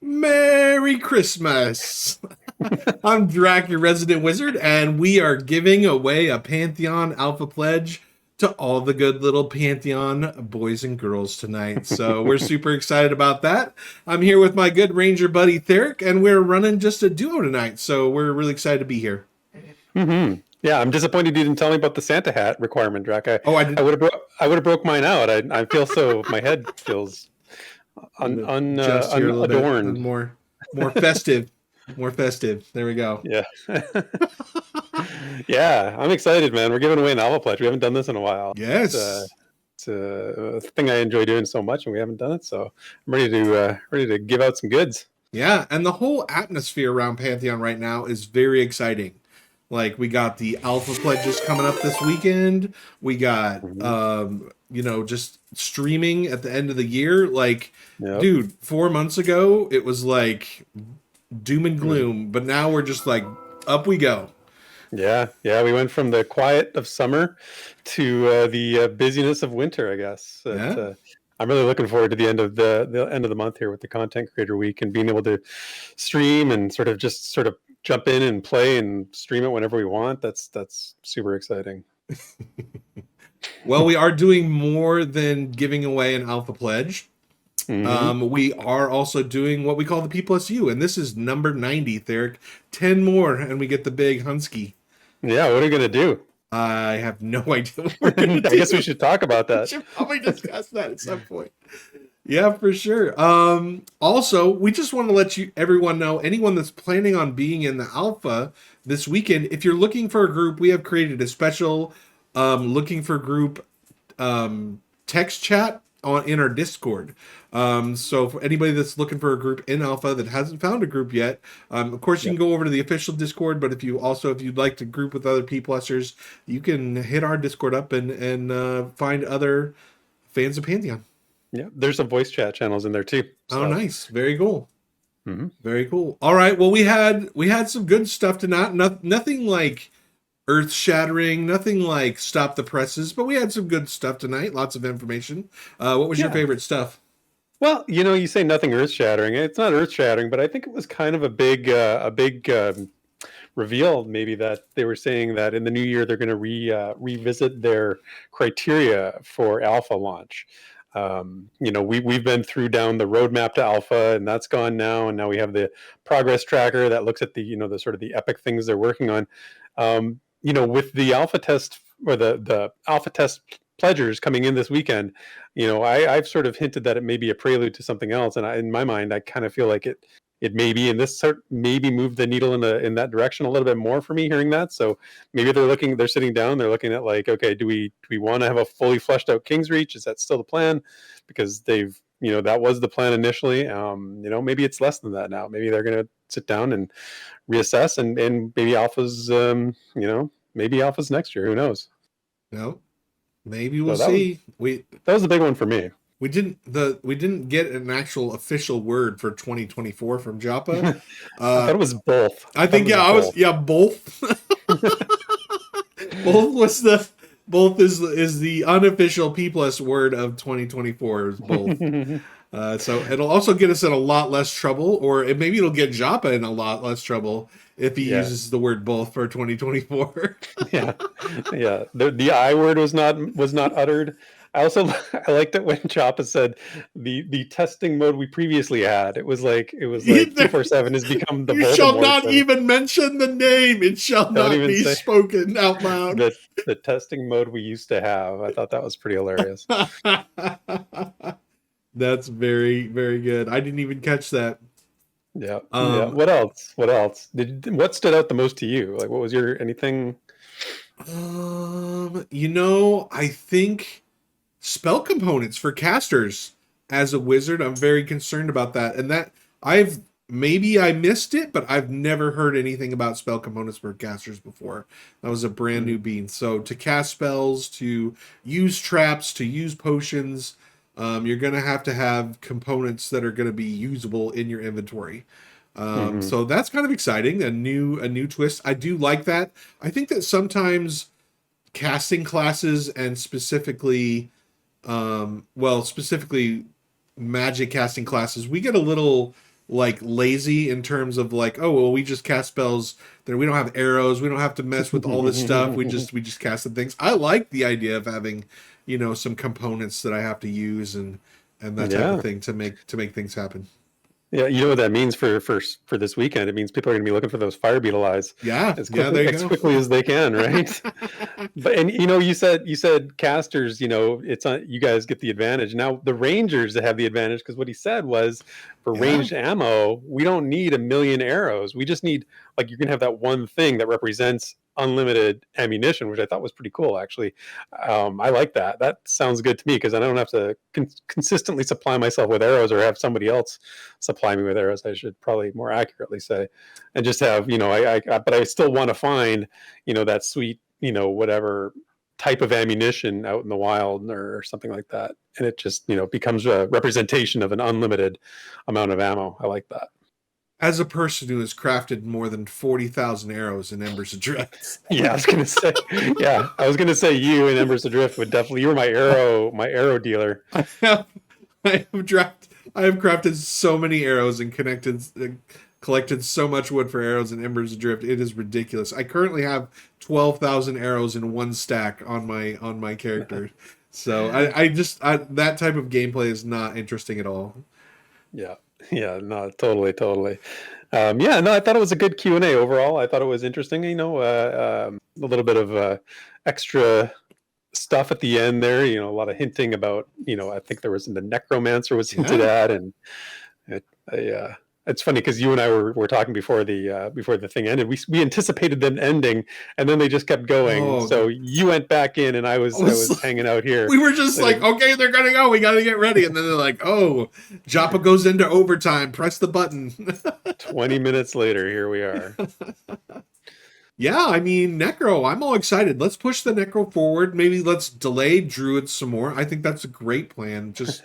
Merry Christmas! I'm Draq, your resident wizard, and we are giving away a Pantheon Alpha Pledge to all the good little Pantheon boys and girls tonight. So we're super excited about that. I'm here with my good ranger buddy Therek, and we're running just a duo tonight. So we're really excited to be here. Yeah, I'm disappointed you didn't tell me about the Santa hat requirement, Draq. Oh, I would have I would have broke mine out. I feel so my head feels adjust here a little bit, unadorned. more festive, more festive. There we go. Yeah. Yeah, I'm excited, man. We're giving away an Alpha Pledge. We haven't done this in a while. Yes. It's a thing I enjoy doing so much, and we haven't done it. So I'm ready to give out some goods. Yeah, and the whole atmosphere around Pantheon right now is very exciting. Like we got the alpha pledges coming up this weekend. We got just streaming at the end of the year. Like, Yep. dude, 4 months ago it was like doom and gloom, but now we're just like up we go. Yeah. We went from the quiet of summer to the busyness of winter, I guess. Yeah. I'm really looking forward to the end of the end of the month here with the Content Creator Week and being able to stream and sort of jump in and play and stream it whenever we want. That's super exciting. Well, we are doing more than giving away an alpha pledge. Mm-hmm. We are also doing what we call the P+U, and this is number 90, Therek. 10 more, and we get the big Hunsky. Yeah, what are we going to do? I have no idea what we're going to do. I guess we should talk about that. We should probably discuss that at some point. Yeah, for sure. Also, we just want to let everyone know, anyone that's planning on being in the alpha this weekend, if you're looking for a group, we have created a special looking for group text chat in our Discord. So for anybody that's looking for a group in alpha that hasn't found a group yet, of course you can go over to the official Discord, but if you'd like to group with other P+ers, you can hit our Discord up and find other fans of Pantheon. Yeah, there's some voice chat channels in there too. So. Oh, nice. Very cool. Mm-hmm. Very cool. All right. Well, we had some good stuff tonight. Nothing like earth shattering, nothing like stop the presses, but we had some good stuff tonight. Lots of information. What was your favorite stuff? Well, you say nothing earth shattering. It's not earth shattering, but I think it was kind of a big reveal, maybe, that they were saying that in the new year they're going to revisit their criteria for alpha launch. We've been down the roadmap to alpha, and that's gone now, and now we have the progress tracker that looks at the sort of the epic things they're working on. With the alpha test or the alpha test pledgers coming in this weekend, I've sort of hinted that it may be a prelude to something else, and in my mind, I kind of feel like it may be, and this maybe moved the needle in that direction a little bit more for me hearing that. So maybe they're sitting down, they're looking at like, okay, do we want to have a fully fleshed out King's Reach? Is that still the plan? Because they've, that was the plan initially. Maybe it's less than that now. Maybe they're going to sit down and reassess, and maybe alpha's, maybe alpha's next year. Who knows? No, maybe we'll see. That was the big one for me. We didn't get an actual official word for 2024 from Joppa. I thought it was both. I think both. Both is the unofficial P+ word of 2024 is both. So it'll also get us in a lot less trouble, or maybe it'll get Joppa in a lot less trouble if he uses the word both for 2024. yeah. The I word was not uttered. I liked it when Joppa said the testing mode we previously had. It was like 247 has become the. You shall not even mention the name. It shall not be spoken out loud. The testing mode we used to have. I thought that was pretty hilarious. That's very, very good. I didn't even catch that. Yeah. What else? What stood out the most to you? Like, what was your anything? I think spell components for casters. As a wizard, I'm very concerned about that, and that I missed it, but I've never heard anything about spell components for casters before. That was a brand new bean. So to cast spells, to use traps, to use potions, you're going to have components that are going to be usable in your inventory. So that's kind of exciting. A new twist. I do like that. I think that sometimes casting classes, and specifically magic casting classes, we get a little like lazy in terms of like, oh well, we just cast spells. Then we don't have arrows. We don't have to mess with all this stuff. We just cast the things. I like the idea of having, some components that I have to use and that type of Yeah. thing to make things happen. Yeah, you know what that means for this weekend? It means people are going to be looking for those fire beetle eyes Yeah, as yeah, quickly there you as go. quickly as they can, right? But and you said casters, it's on you guys get the advantage. Now the rangers that have the advantage because what he said was for Yeah. ranged ammo, we don't need a million arrows. We just need like you're going to have that one thing that represents unlimited ammunition, which I thought was pretty cool actually. I like that. That sounds good to me because I don't have to consistently supply myself with arrows or have somebody else supply me with arrows. I should probably more accurately say, and just have but I still want to find that sweet whatever type of ammunition out in the wild or something like that, and it just becomes a representation of an unlimited amount of ammo. I like that. As a person who has crafted more than 40,000 arrows in Embers of Dread, Yeah, I was gonna say you and Embers Adrift would definitely. You were my arrow dealer. I have I have crafted so many arrows and collected so much wood for arrows in Embers Adrift. It is ridiculous. I currently have 12,000 arrows in one stack on my character. So that type of gameplay is not interesting at all. Yeah, yeah, no, totally. Yeah, no, I thought it was a good Q&A overall. I thought it was interesting. A little bit of extra stuff at the end there. A lot of hinting about. I think there was the necromancer was hinted Yeah. at, and it, it's funny because you and I were talking before the thing ended. We anticipated them ending, and then they just kept going. Oh, So you went back in, and I I was was hanging out here. we were just like, okay, they're gonna go. We gotta get ready. And then they're like, oh, Joppa goes into overtime. Press the button. 20 minutes later, here we are. Yeah, I mean, Necro, I'm all excited. Let's push the Necro forward. Maybe let's delay Druids some more. I think that's a great plan. Just,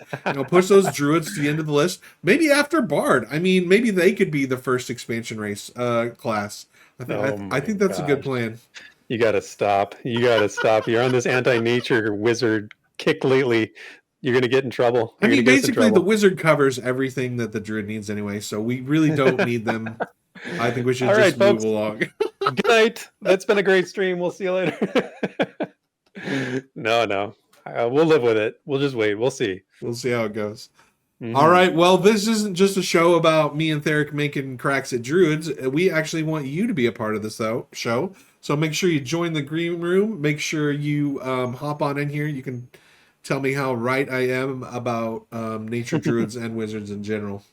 push those Druids to the end of the list. Maybe after Bard. I mean, maybe they could be the first expansion race class. Oh I my think that's a good gosh. plan. You got to stop. You got to stop. You're on this anti-nature wizard kick lately. You're going to get in trouble. I You're going to mean, get us in basically, the trouble. Wizard covers everything that the Druid needs anyway, so we really don't need them. I think we should All just right, move folks. along. Good night. That's been a great stream. We'll see you later. No. We'll live with it. We'll just wait. We'll see. We'll see how it goes. All Hmm. right. Well, this isn't just a show about me and Therek making cracks at Druids. We actually want you to be a part of this show. So make sure you join the green room. Make sure you hop on in here. You can tell me how right I am about nature druids and wizards in general.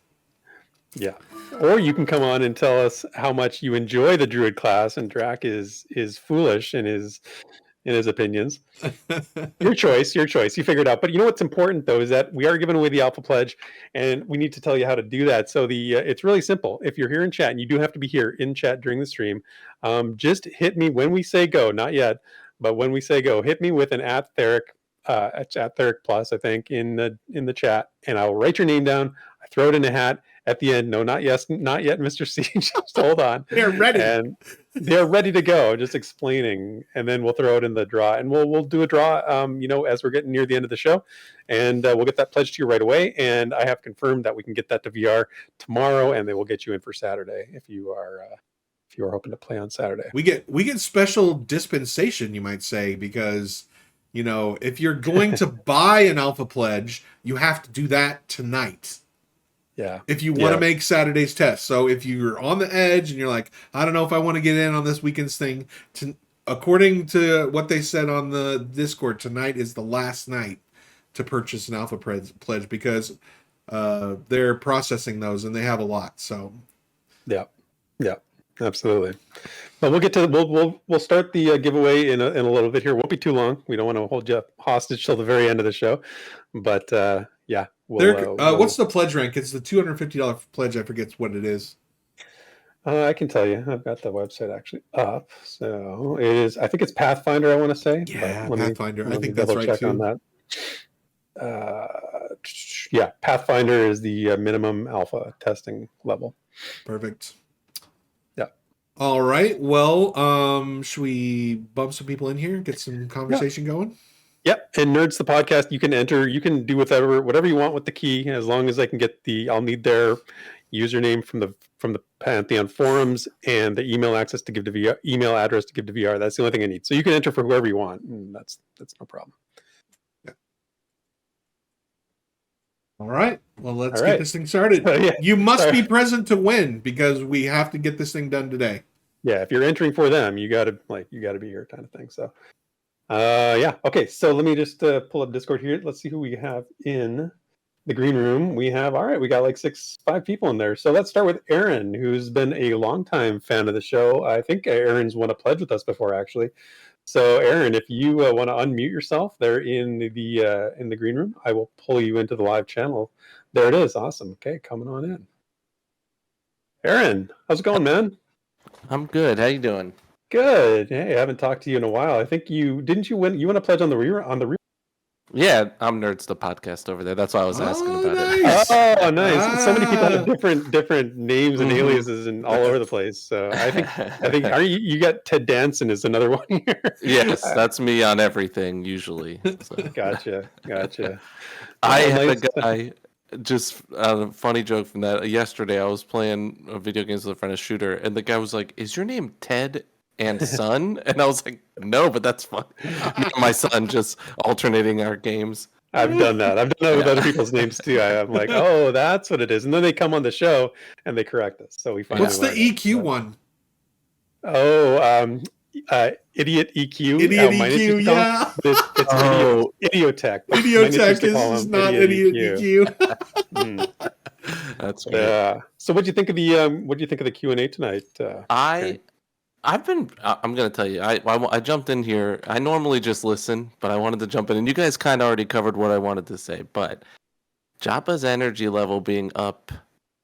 Yeah. Or you can come on and tell us how much you enjoy the druid class and Draq is foolish in his opinions. Your choice. You figure it out. But you know what's important though is that we are giving away the Alpha Pledge, and we need to tell you how to do that. So it's really simple. If you're here in chat, and you do have to be here in chat during the stream, just hit me when we say go. Not yet, but when we say go, hit me with an @Therek, at Therek Plus, I think, in the chat, and I'll write your name down. I throw it in a hat at the end. No, not yet, Mr. C. Just hold on. They're ready. And they're ready to go. Just explaining, and then we'll throw it in the draw, and we'll do a draw. As we're getting near the end of the show, and we'll get that pledge to you right away. And I have confirmed that we can get that to VR tomorrow, and they will get you in for Saturday if you are hoping to play on Saturday. We get special dispensation, you might say, because if you're going to buy an Alpha Pledge, you have to do that tonight. Yeah. If you want to make Saturday's test. So if you're on the edge and you're like, I don't know if I want to get in on this weekend's thing, according to what they said on the Discord, tonight is the last night to purchase an Alpha Pledge because they're processing those and they have a lot. So yeah, absolutely. But we'll get to we'll start the giveaway in a little bit here. It won't be too long. We don't want to hold you hostage till the very end of the show, but yeah. What's the pledge rank? It's the $250 pledge. I forget what it is. I can tell you. I've got the website actually up. So it is. I think it's Pathfinder. I want to say. Yeah, Pathfinder. I think that's right too. On that. Yeah, Pathfinder is the minimum alpha testing level. Perfect. Yeah. All right. Well, should we bump some people in here, get some conversation going? Yep. And Nerds the podcast, you can enter, you can do whatever you want with the key, as long as I can get I'll need their username from the Pantheon forums, and the email access to give to VR, email address to give to VR. That's the only thing I need. So you can enter for whoever you want, and that's no problem. All right. Well, let's All get right. this thing started. Yeah. You must Sorry. be present to win because we have to get this thing done today. Yeah, if you're entering for them, you gotta be here, kind of thing. So, yeah. Okay, so let me just pull up Discord here. Let's see who we have in the green room. We got like 5 people in there. So let's start with Aaron, who's been a longtime fan of the show. I think Aaron's won a pledge with us before, actually. So, Aaron, if you want to unmute yourself there in the green room, I will pull you into the live channel. There it is. Awesome. Okay, coming on in. Aaron, how's it going, man? I'm good. How you doing? Good. Hey, I haven't talked to you in a while. I think you win. You won a pledge on the re. Yeah, I'm Nerds the podcast over there. That's why I was asking about nice. it. Oh, nice. So many people have different names and aliases and all over the place. So I think you got Ted Danson is another one here. Yes, that's me on everything usually. So. Gotcha. I had a guy. Just a funny joke from that. Yesterday, I was playing video games with a friend, a shooter, and the guy was like, "Is your name Ted and Son?" And I was like, "No, but that's fun." Me and my son just alternating our games. I've done that. I've done that with other people's names too. I'm like, oh, that's what it is, and then they come on the show and they correct us. So we finally. What's the EQ one? Oh, idiot EQ. Idiot EQ, yeah. It's Idiotech. Idiotech is not idiot EQ. That's right. So what do you think of the Q&A tonight? I'm gonna tell you, I jumped in here. I normally just listen, but I wanted to jump in, and you guys kind of already covered what I wanted to say. But Jabba's energy level being up,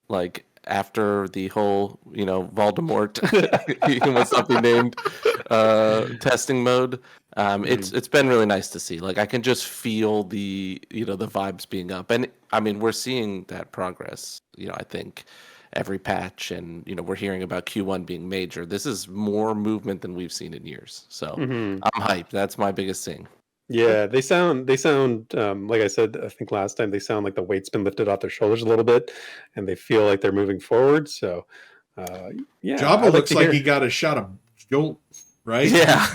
like after the whole, Voldemort, he must not be named, testing mode. It's been really nice to see. Like I can just feel the vibes being up, and I mean we're seeing that progress. I think every patch, and we're hearing about Q1 being major. This is more movement than we've seen in years. So I'm hyped. That's my biggest thing. Yeah, they sound like I said, I think last time, they sound like the weight's been lifted off their shoulders a little bit, and they feel like they're moving forward. So, yeah, Jabba looks like he got a shot of Jolt, right? Yeah,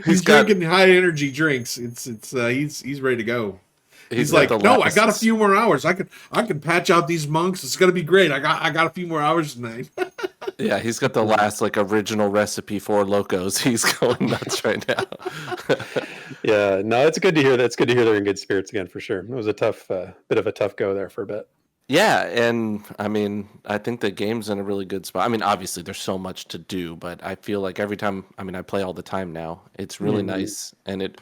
he's drinking high energy drinks. He's ready to go. He's like, no, I got a few more hours. I can patch out these monks. It's gonna be great. I got a few more hours tonight. Yeah, he's got the last original recipe for locos. He's going nuts right now. Yeah, no, it's good to hear. That's good to hear they're in good spirits again for sure. It was a tough, bit of a tough go there for a bit. Yeah, and I mean, I think the game's in a really good spot. I mean, obviously there's so much to do, but I feel like every time, I play all the time now. It's really nice, and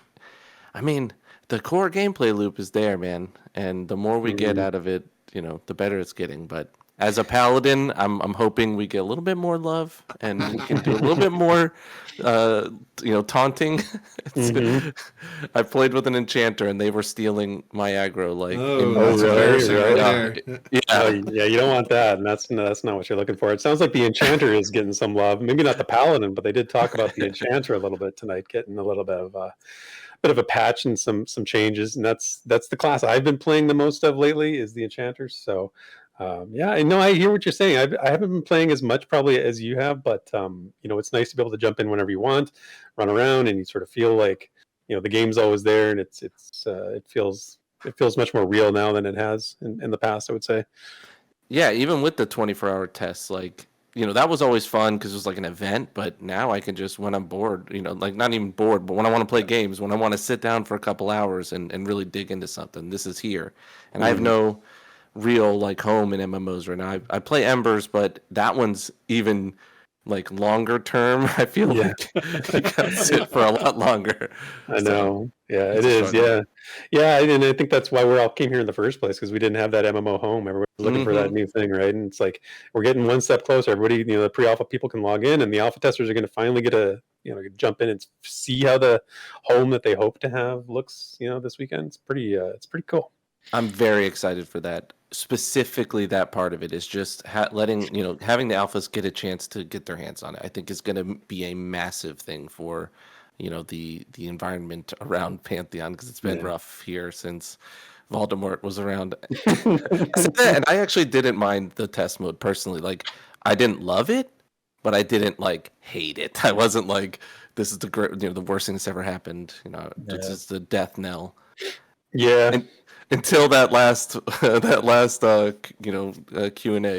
the core gameplay loop is there, man. And the more we get out of it, the better it's getting. But as a paladin, I'm hoping we get a little bit more love, and we can do a little bit more, taunting. I played with an enchanter, and they were stealing my aggro. That's embarrassing right there. Yeah, you don't want that, and that's not what you're looking for. It sounds like the enchanter is getting some love. Maybe not the paladin, but they did talk about the enchanter a little bit tonight, getting a little bit of a patch and some changes, and that's the class I've been playing the most of lately is the enchanters. So yeah, I know, I hear what you're saying. I haven't been playing as much probably as you have, but it's nice to be able to jump in whenever you want, run around, and you sort of feel like the game's always there, and it feels much more real now than it has in the past, I would say. Yeah, even with the 24-hour tests, that was always fun because it was like an event, but now I can just, when I'm bored, not even bored, but when I want to play games, when I want to sit down for a couple hours and really dig into something, this is here. And I have no real home in MMOs right now. I play Embers, but that one's even longer term. I feel like you gotta sit for a lot longer. I know. Yeah, it is. Yeah, and I think that's why we all came here in the first place, because we didn't have that MMO home. Everybody's looking for that new thing, right? And it's like we're getting one step closer. Everybody, the pre-alpha people can log in, and the alpha testers are going to finally get jump in and see how the home that they hope to have looks. This weekend. It's pretty cool. I'm very excited for that. Specifically, that part of it is just having the alphas get a chance to get their hands on it. I think is going to be a massive thing for, the environment around Pantheon, because it's been rough here since Voldemort was around. I said that, and I actually didn't mind the test mode personally. Like, I didn't love it, but I didn't like hate it. I wasn't like, this is the worst thing that's ever happened. This is the death knell. Yeah. And until that last Q&A,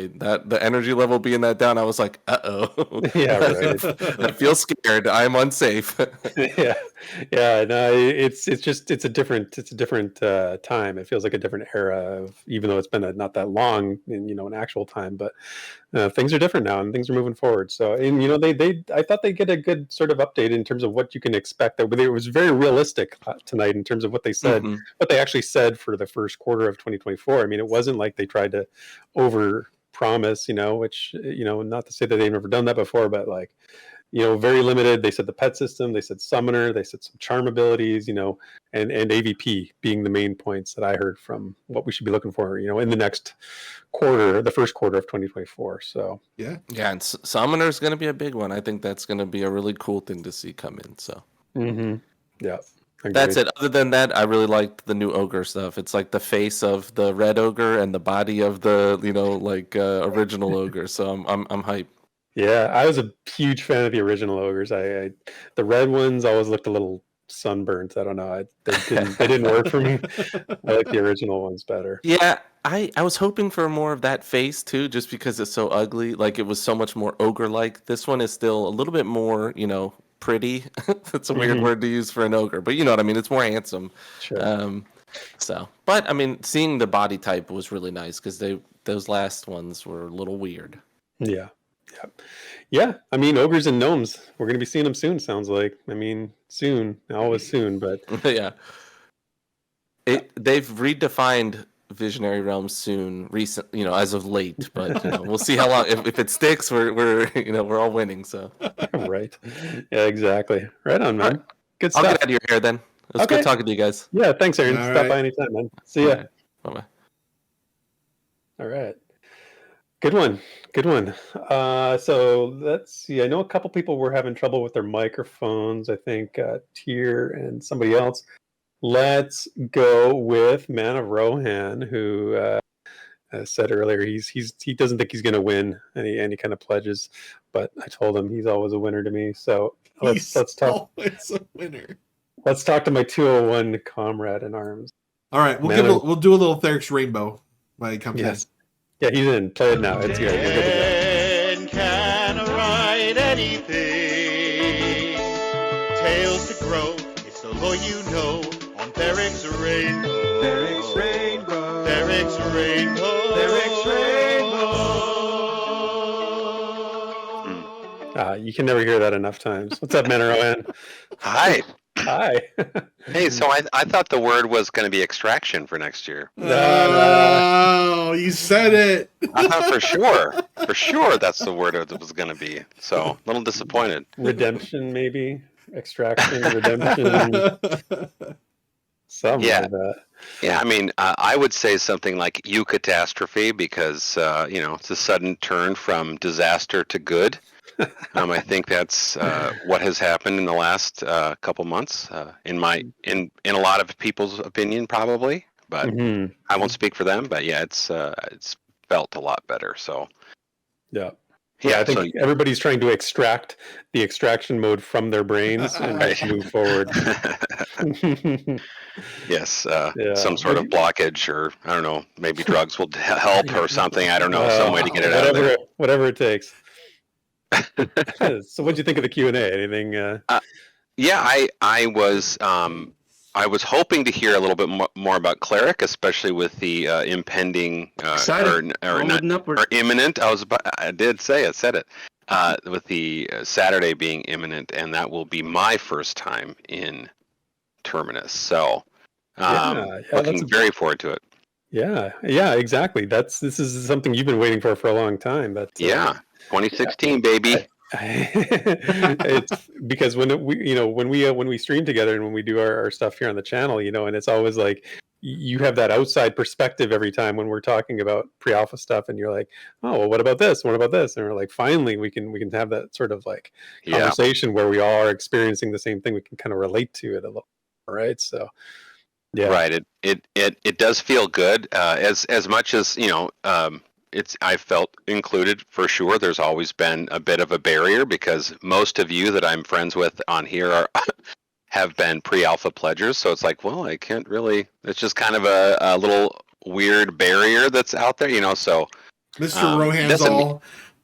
that the energy level being that down, I was like, uh-oh. Yeah, right. I feel scared. I'm unsafe. Yeah, yeah. No, it's a different time. It feels like a different era of, even though it's been not that long in an actual time, but things are different now and things are moving forward. So, and they I thought they get a good sort of update in terms of what you can expect. It was very realistic tonight in terms of what they said, Mhm. what they actually said for the first quarter of 2024. I mean, it wasn't like they tried to over promise, which not to say that they've never done that before, but like, very limited. They said the pet system, they said summoner, they said some charm abilities, and AVP being the main points that I heard from what we should be looking for, in the next quarter, the first quarter of 2024. So Yeah. Yeah, and Summoner is going to be a big one. I think that's going to be a really cool thing to see come in. So yeah, that's agreed. it. Other than that, I really liked the new ogre stuff. It's like the face of the red ogre and the body of the original ogre. So I'm hyped. Yeah, I was a huge fan of the original ogres. I the red ones always looked a little sunburnt. I don't know. They didn't work for me. I like the original ones better. Yeah, I was hoping for more of that face too, just because it's so ugly. Like it was so much more ogre-like. This one is still a little bit more, pretty. That's a weird word to use for an ogre, but you know what I mean. It's more handsome. Sure. But I mean, seeing the body type was really nice because those last ones were a little weird. Yeah. Yeah. Yeah. I mean, ogres and gnomes, we're going to be seeing them soon, sounds like. I mean, soon, always soon, but Yeah. They've redefined Visionary Realms soon, as of late, but we'll see how long. If it sticks, we're all winning. So right. Yeah, exactly. Right on, man. All right. Good I'll stuff. get out of your hair then. It was good talking to you guys. Yeah, thanks, Aaron. All Stop right. by anytime, man. See ya. All right. Bye-bye. All right. Good one. Good one. So let's see. I know a couple people were having trouble with their microphones. I think Tier and somebody else. Let's go with Man of Rohan, who said earlier he doesn't think he's going to win any kind of pledges, but I told him he's always a winner to me. So let's talk. Always a winner. Let's talk to my 201 comrade in arms. All right, we'll do a little Therek's Rainbow when it comes in. Yeah, he's in. Play it now. It's good. We're good to go. Can write anything. Tales to grow. It's the lore you know on Therek's Rainbow. Therek's Rainbow. Therek's Rainbow. Therek's Rainbow. You can never hear that enough times. What's up, man? Rowan? Hi. Hi. Hey, so I thought the word was going to be extraction for next year. Oh, you said it. I thought for sure that's the word it was going to be. So a little disappointed. Redemption, maybe. Extraction, redemption. Something Yeah. like that. Yeah, I mean, I would say something like eucatastrophe because, it's a sudden turn from disaster to good. I think that's what has happened in the last couple months, in a lot of people's opinion, probably. But I won't speak for them. But yeah, it's felt a lot better. So Yeah. yeah, I think everybody's trying to extract the extraction mode from their brains and just move forward. yes, Yeah. some sort of blockage, or I don't know, maybe drugs will help or something. I don't know, some way to get it out of there. Whatever it takes. So, what'd you think of the Q&A? Anything? Yeah, I was hoping to hear a little bit more about Cleric, especially with the impending Excited. or imminent. I said it. With the Saturday being imminent, and that will be my first time in Terminus. So, looking very forward to it. Yeah, exactly. This is something you've been waiting for a long time. But 2016, baby. It's because when we stream together and when we do our stuff here on the channel, and it's always like you have that outside perspective every time when we're talking about pre-alpha stuff, and you're like, oh, well, what about this? What about this? And we're like, finally, we can have that sort of like conversation where we all are experiencing the same thing. We can kind of relate to it a little, right? So Yeah. Right. It does feel good. As much as I felt included for sure. There's always been a bit of a barrier because most of you that I'm friends with on here have been pre-alpha pledgers. So it's like, well, I can't really. It's just kind of a little weird barrier that's out there, So Mr. Rohan's doesn't mean-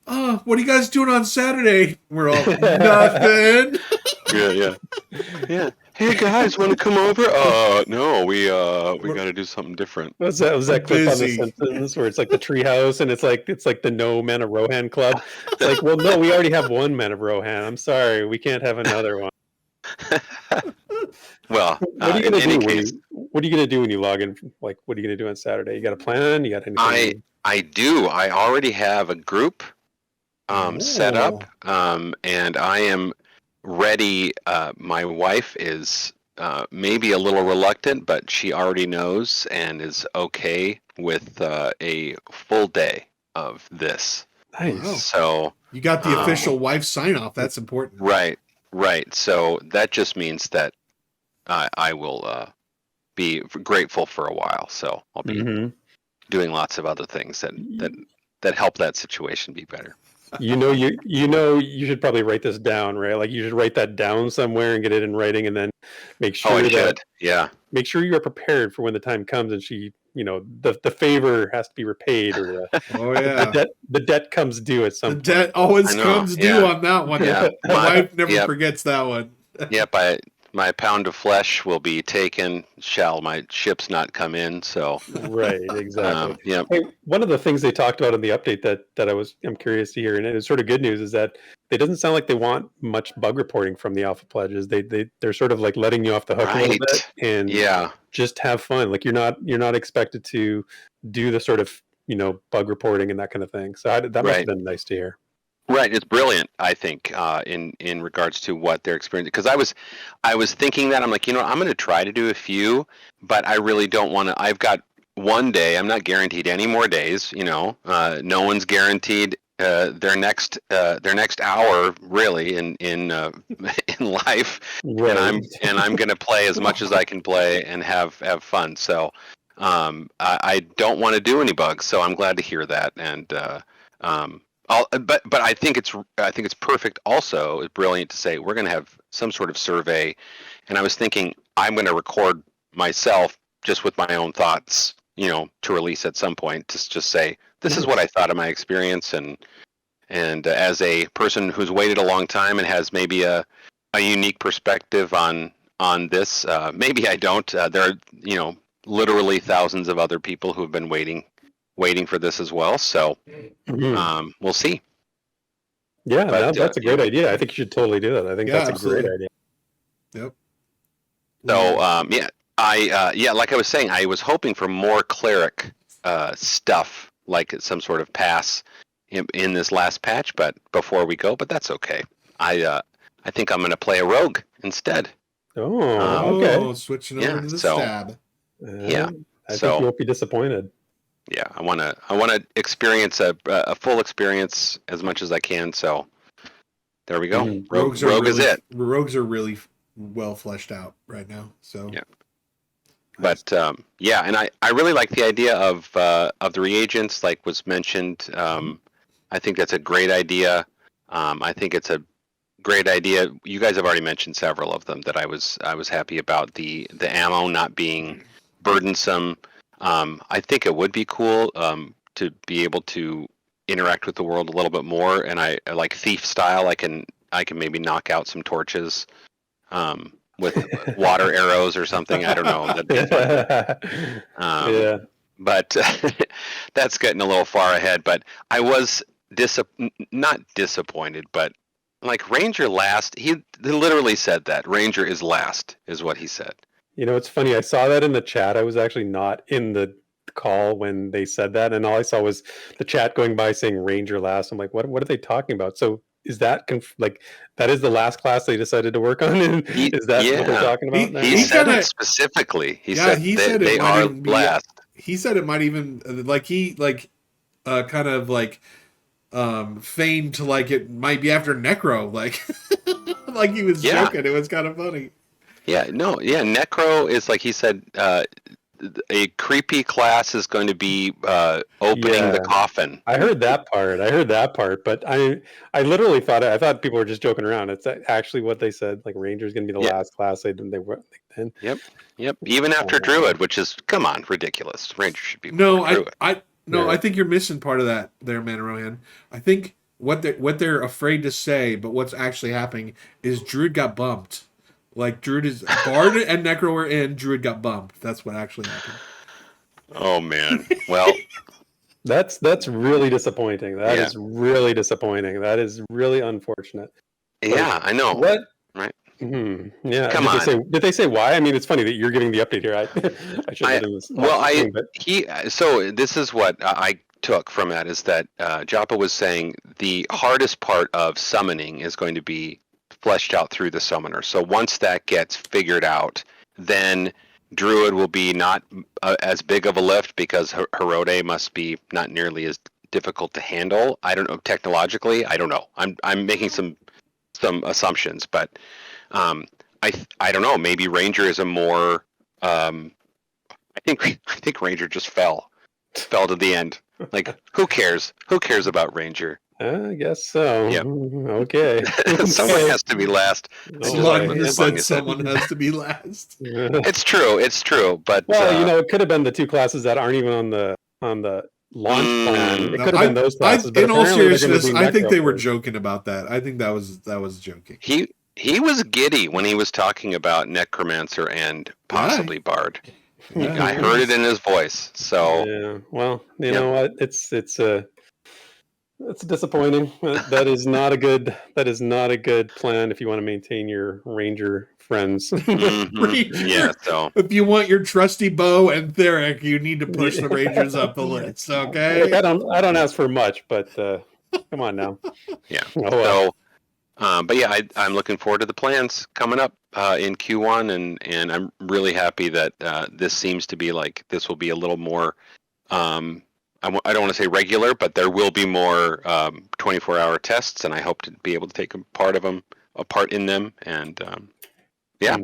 all, what are you guys doing on Saturday? We're all, nothing. yeah. Hey guys, want to come over? No, we got to do something different. Was that clip on The Busy. Simpsons where it's like the treehouse and it's like the No Men of Rohan club? It's like, well, no, we already have one Man of Rohan. I'm sorry, we can't have another one. Well, What are you in gonna any do? case, What are you gonna do when you log in? Like, what are you gonna do on Saturday? You got a plan? You got anything? I do. I already have a group set up, and I am ready. My wife is maybe a little reluctant, but she already knows and is okay with a full day of this. Nice. Wow. So You got the official wife sign off. That's important. right. So that just means that I will be grateful for a while. So I'll be Mhm. doing lots of other things that help that situation be better. You should probably write this down, right? Like you should write that down somewhere and get it in writing, and then make sure Oh, I that should. Yeah. make sure you are prepared for when the time comes and she, the favor has to be repaid or Oh, yeah. the debt comes due at some The point. debt always I know, comes due yeah. on that one. Yeah. My wife never Yep. forgets that one. Yep. My pound of flesh will be taken. Shall my ships not come in? So. Right, exactly. Yep. Hey, one of the things they talked about in the update that I'm curious to hear, and it's sort of good news, is that it doesn't sound like they want much bug reporting from the alpha pledges. They're sort of like letting you off the hook a little bit and Yeah. just have fun. Like you're not expected to do the sort of bug reporting and that kind of thing. So that must have Right. been nice to hear. Right, it's brilliant. I think in regards to what they're experiencing, because I was thinking that I'm like, I'm going to try to do a few, but I really don't want to. I've got one day. I'm not guaranteed any more days. No one's guaranteed their next hour really in life, Right. and I'm going to play as much as I can play and have fun. So I don't want to do any bugs. So I'm glad to hear that and. But I think it's perfect. Also, it's brilliant to say we're going to have some sort of survey, and I was thinking I'm going to record myself just with my own thoughts, to release at some point to just say this is what I thought of my experience, and as a person who's waited a long time and has maybe a unique perspective on this, maybe I don't. There are literally thousands of other people who have been waiting for this as well. So we'll see. Yeah, But, that's a great idea. I think you should totally do that. I think Yeah, that's absolutely. a great idea. Yep. So like I was saying, I was hoping for more cleric stuff, like some sort of pass in this last patch. But before we go, but that's okay. I think I'm going to play a rogue instead. Oh, okay. Switching over to the so- stab. Yeah. I So- think you won't be disappointed. Yeah, I want to experience a full experience as much as I can. So there we go. Mhm. Rogue really, is it. Rogues are really well fleshed out right now. So Yeah. But and I really like the idea of the reagents, like was mentioned. I think that's a great idea. I think it's a great idea. You guys have already mentioned several of them that I was happy about. The ammo not being burdensome. I think it would be cool to be able to interact with the world a little bit more, and I like thief style. I can maybe knock out some torches with water arrows or something. I don't know. That'd be fun. Yeah. But that's getting a little far ahead. But I was not disappointed, but like Ranger last. He literally said that Ranger is last, is what he said. It's funny. I saw that in the chat. I was actually not in the call when they said that, and all I saw was the chat going by saying Ranger last. I'm like, what are they talking about? So is that that is the last class they decided to work on? And is that what they're talking about now? He said kinda- it specifically. He Yeah, said he that said it they might are even be- last. he said it might even kind of like feigned to like it might be after Necro, like like he was Yeah. joking. It was kind of funny. Yeah, no, yeah, Necro is like he said, a creepy class is going to be opening the Yeah. coffin. I heard that part, but I literally I thought people were just joking around. It's actually what they said. Like Ranger's going to be the Yeah. last class they were then. Yep. Even after Druid, which is, come on, ridiculous. Ranger should be No, before Druid. I think you're missing part of that there, Manarohan. I think what they're afraid to say, but what's actually happening is Druid got bumped. Like Druid is Bard and Necro were in, Druid got bumped. That's what actually happened. Oh man. Well, That's really disappointing. That is really disappointing. That is really unfortunate. yeah, I know. What? Right. Yeah. Come on. Did they say why? I mean, it's funny that you're giving the update here. I should have done this. So this is what I took from that is that Joppa was saying the hardest part of summoning is going to be fleshed out through the summoner. So once that gets figured out, then Druid will be not as big of a lift because Herode must be not nearly as difficult to handle. I don't know technologically. I don't know. I'm making some assumptions, but I don't know. Maybe Ranger is a more. I think Ranger just fell to the end. Like who cares? Who cares about Ranger? I guess so. Yep. Okay. Someone has to be last. Someone said someone has to be last. It's true. But well, it could have been the two classes that aren't even on the launch plan. It could have been those classes. But in all seriousness, I think they were first. joking about that. I think that was joking. He was giddy when he was talking about Necromancer and possibly Bard. Yeah, I heard it in his voice. So yeah. Well, you know what? It's disappointing. That is not a good plan if you want to maintain your Ranger friends. Yeah. So if you want your trusty bow and Therek, you need to push the Rangers up the list. Okay. I don't ask for much, but come on now. Yeah. Oh, well. So, but yeah, I'm looking forward to the plans coming up in Q1, and I'm really happy that this seems to be like this will be a little more. I don't want to say regular, but there will be more 24-hour tests, and I hope to be able to take a part in them. And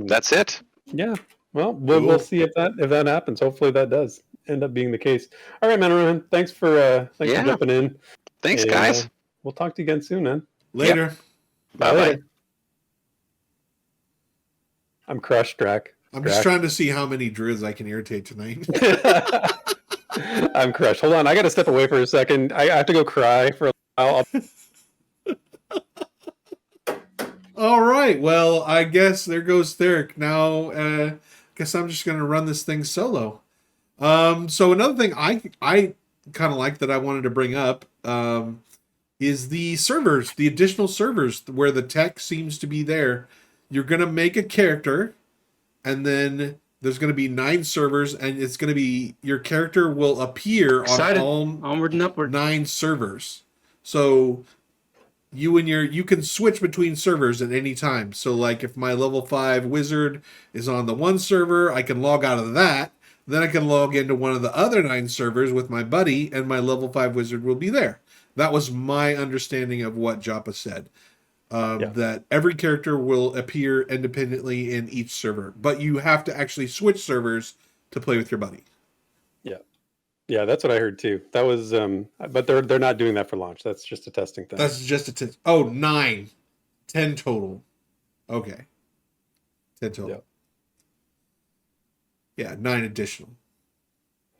that's it. Yeah. Well, we'll see if that happens. Hopefully, that does end up being the case. All right, man. Thanks for jumping in. Thanks, guys. We'll talk to you again soon, man. Later. Yep. Bye. I'm crushed, Draq. I'm just trying to see how many druids I can irritate tonight. I'm crushed. Hold on, I got to step away for a second. I have to go cry for a while. All right. Well, I guess there goes Therek. Now, guess I'm just going to run this thing solo. So another thing I kind of like that I wanted to bring up is the servers, the additional servers where the tech seems to be there. You're going to make a character, and then there's going to be 9 servers, and it's going to be your character will appear on all onward and upward 9 servers. So you can switch between servers at any time. So like if my level 5 wizard is on the one server, I can log out of that. Then I can log into one of the other 9 servers with my buddy, and my level 5 wizard will be there. That was my understanding of what Joppa said. That every character will appear independently in each server, but you have to actually switch servers to play with your buddy. Yeah, that's what I heard too. That was, but they're not doing that for launch. That's just a testing thing. That's just a test. Oh, 9, 10 total. Okay, 10 total. Yep. Yeah, 9 additional.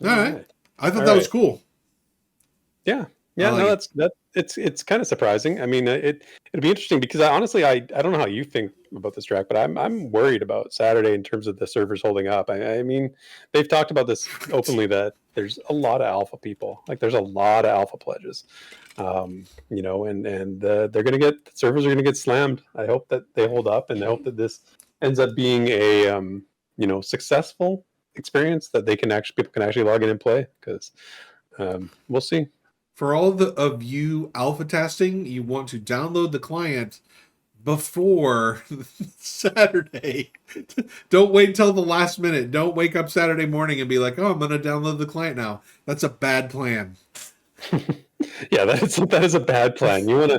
All All right. right. I thought All that was right. cool. Yeah. I like It's kind of surprising. I mean, it'd be interesting because I don't know how you think about this track, but I'm worried about Saturday in terms of the servers holding up. I mean, they've talked about this openly that there's a lot of alpha people. Like there's a lot of alpha pledges, and the servers are gonna get slammed. I hope that they hold up, and I hope that this ends up being a successful experience that people can actually log in and play because we'll see. For all of you alpha testing, you want to download the client before Saturday. Don't wait till the last minute. Don't wake up Saturday morning and be like, oh, I'm going to download the client now. That's a bad plan. Yeah, that is a bad plan. You want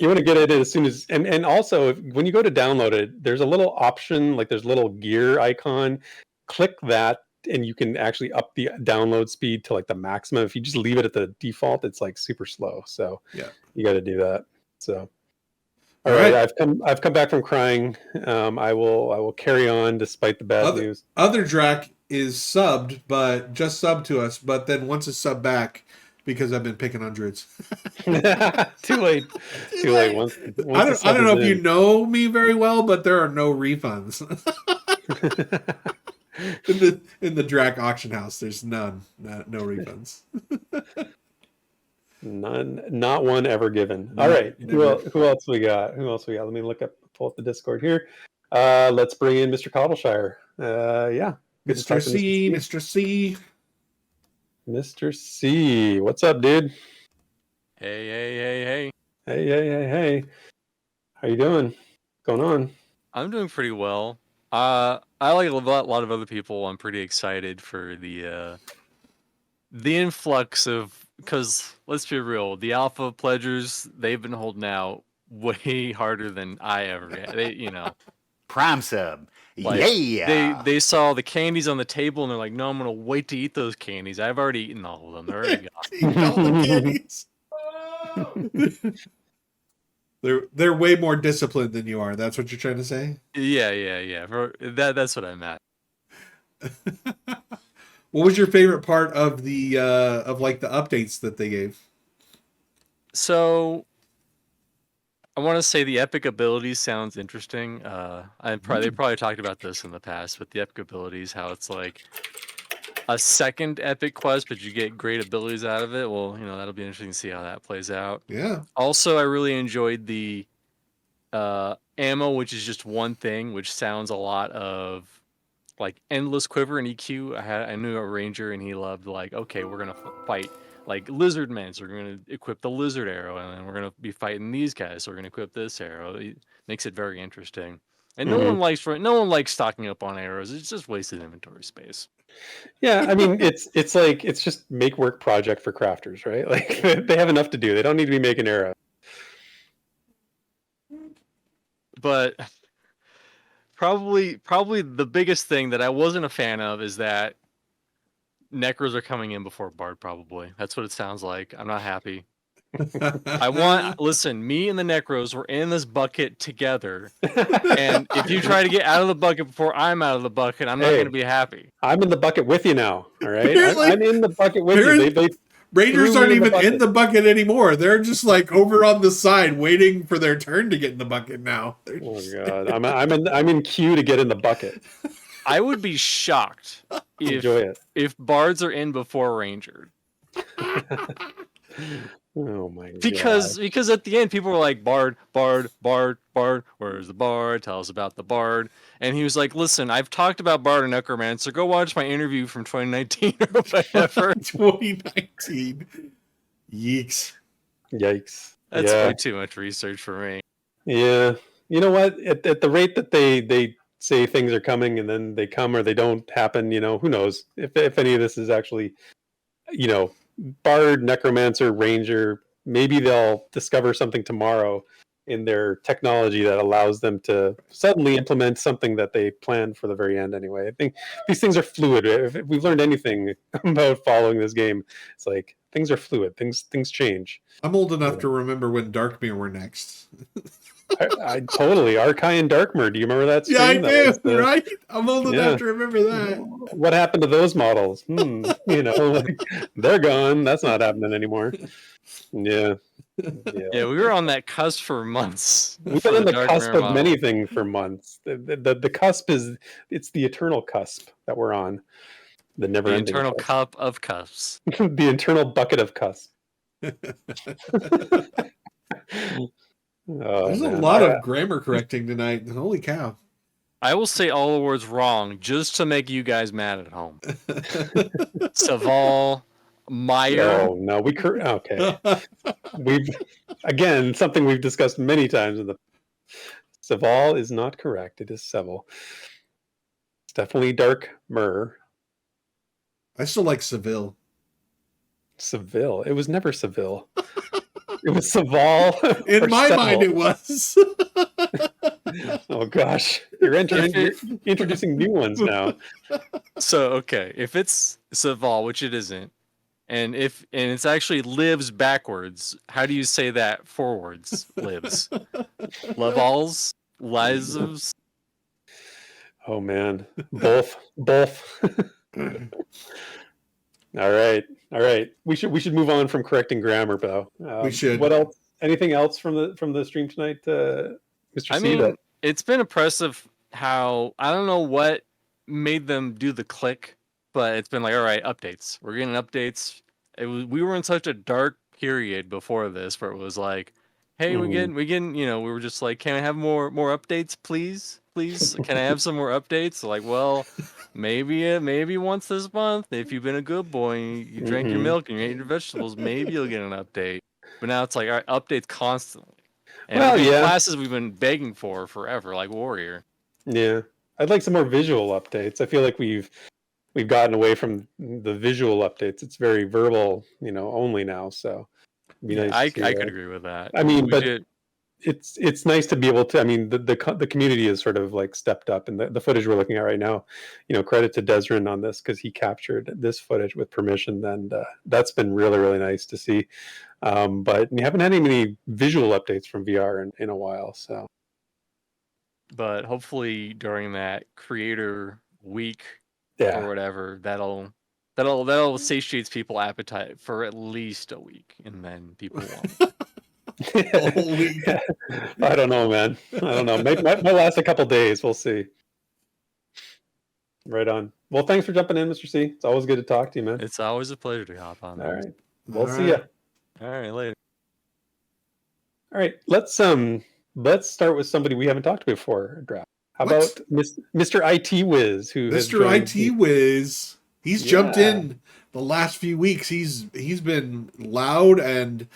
to get it as soon as, and also when you go to download it, there's a little option, like there's a little gear icon. Click that, and you can actually up the download speed to like the maximum. If you just leave it at the default, it's like super slow. So Yeah. you got to do that. So All all right, right. I've come back from crying. I will carry on despite the bad news. Other Draq is subbed, but just subbed to us, but then wants a sub back because I've been picking on druids. Too late. Too late. Once I the don't sub know is if you in. know me very well, but there are no refunds. in the Draq auction house, there's no refunds. None, not one ever given. No, All right, never. who else we got? Who else we got? Let me pull up the Discord here. Let's bring in Mr. Cottleshire. Yeah, good to Mr. talk to C, Mr. C. Mr. C. What's up, dude? Hey, hey, hey, hey. Hey. How you doing? What's going on? I'm doing pretty well. I like a lot of other people. I'm pretty excited for the influx of, because let's be real, the alpha pledgers, they've been holding out way harder than I ever had. They, Prime sub. like, Yeah. they saw the candies on the table and they're like, no, I'm gonna wait to eat those candies. I've already eaten all of them. They're already gone. Eating all the candies. They're way more disciplined than you are. That's what you're trying to say? Yeah. That's what I'm at. What was your favorite part of the like the updates that they gave? So I want to say the epic abilities sounds interesting. They probably talked about this in the past, but the epic abilities, how it's like a second epic quest, but you get great abilities out of it. Well, that'll be interesting to see how that plays out. Yeah. Also, I really enjoyed the ammo, which is just one thing, which sounds a lot of like endless quiver and EQ. I knew a ranger and he loved like, okay, we're gonna fight like lizard men, so we're gonna equip the lizard arrow, and then we're gonna be fighting these guys, so we're gonna equip this arrow. It makes it very interesting. And no one likes stocking up on arrows. It's just wasted inventory space. Yeah, I mean it's just make work project for crafters, right? Like they have enough to do. They don't need to be making arrows. But probably the biggest thing that I wasn't a fan of is that Necros are coming in before Bard, probably. That's what it sounds like. I'm not happy. Listen, me and the Necros were in this bucket together. And if you try to get out of the bucket before I'm out of the bucket, I'm not going to be happy. I'm in the bucket with you now, all right? Apparently- I'm in the bucket with you. They Rangers threw aren't me in the even in bucket. the bucket anymore. They're just like over on the side waiting for their turn to get in the bucket now. Oh god, I'm in queue to get in the bucket. I would be shocked Enjoy it. if Bards are in before Ranger. Oh my god. Because at the end people were like, Bard, where's the Bard? Tell us about the Bard. And he was like, listen, I've talked about Bard and Necromancer. Go watch my interview from 2019 or whatever. 2019. Yeeks. Yikes. That's yeah. way too much research for me. Yeah. You know what? At the rate that they say things are coming and then they come or they don't happen, who knows if any of this is actually, Bard, Necromancer, Ranger, maybe they'll discover something tomorrow in their technology that allows them to suddenly implement something that they planned for the very end anyway. I think these things are fluid. If we've learned anything about following this game, it's like things are fluid. Things change. I'm old enough to remember when Darkmere were next. I totally. Arkai and Darkmer. Do you remember that stream? Yeah, I That do, was right? I'm old Yeah. enough to remember that. What happened to those models? Like, they're gone. That's not happening anymore. Yeah. Yeah, we were on that cusp for months. We've for been on the Dark cusp Mirror of model. many things for months. The cusp it's the eternal cusp that we're on. The never The ending internal cusp. cup of cusps. The internal bucket of cusp. Oh, There's a man. lot of grammar correcting tonight. Holy cow. I will say all the words wrong just to make you guys mad at home. Saval, Meyer. Oh no, okay. We've again something we've discussed many times in the Saval is not correct. It is Seville. It's definitely Dark Myrrh. I still like Seville. Seville. It was never Seville. It was Saval. In or my mind, Settle. it was. Oh gosh, you're introducing new ones now. So okay, if it's Saval, which it isn't, and it's actually lives backwards, how do you say that forwards? Lives. Lavals? Lives? Oh man, both. All right. We should move on from correcting grammar, though. We should. What else? Anything else from the stream tonight, Mr. I C? mean, it's been impressive how I don't know what made them do the click, but it's been like, all right, updates. We're getting updates. We were in such a dark period before this where it was like, hey, we getting, we were just like, can I have more updates, please? Please, can I have some more updates? Like, well, maybe once this month, if you've been a good boy, you drank your milk and you ate your vegetables, maybe you'll get an update. But now it's like, all right, updates constantly. And classes we've been begging for forever, like Warrior. Yeah, I'd like some more visual updates. I feel like we've gotten away from the visual updates. It's very verbal, only now. So it'd be nice. I could agree with that. I mean, it's nice to be able to. I mean, the community has sort of like stepped up, and the footage we're looking at right now. Credit to Desrin on this because he captured this footage with permission, and that's been really really nice to see. But we haven't had any visual updates from VR in a while. So, but hopefully during that creator week or whatever, that'll satiate people's appetite for at least a week, and then people won't. I don't know, man. I don't know. Might last a couple days. We'll see. Right on. Well, thanks for jumping in, Mr. C. It's always good to talk to you, man. It's always a pleasure to hop on. All right. We'll see you. All right, later. All right. Let's start with somebody we haven't talked to before, Draq. How about Mr. IT Wiz, who Mr. IT Wiz? He's jumped in the last few weeks. He's been loud and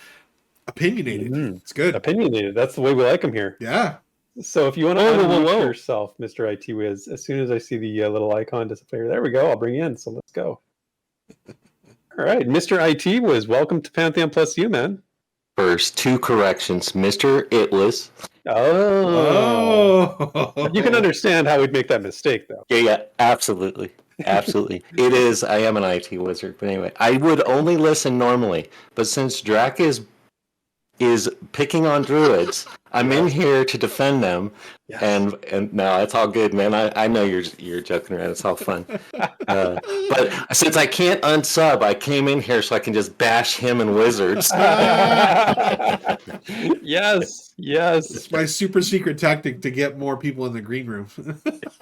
opinionated. It's good. Opinionated. That's the way we like him here. Yeah. So if you want to unmute yourself, Mr. IT Wiz, as soon as I see the little icon display, there we go. I'll bring you in. So let's go. All right, Mr. IT Wiz, welcome to Pantheon+U, man. First, 2 corrections. Mr. Itless. Oh. You can understand how we'd make that mistake, though. Yeah, absolutely. Absolutely. I am an IT wizard. But anyway, I would only listen normally. But since Draq is picking on druids, I'm in here to defend them. Yes. And no, it's all good, man. I know you're joking around. It's all fun. But since I can't unsub, I came in here so I can just bash him and wizards. Yes. It's my super secret tactic to get more people in the green room.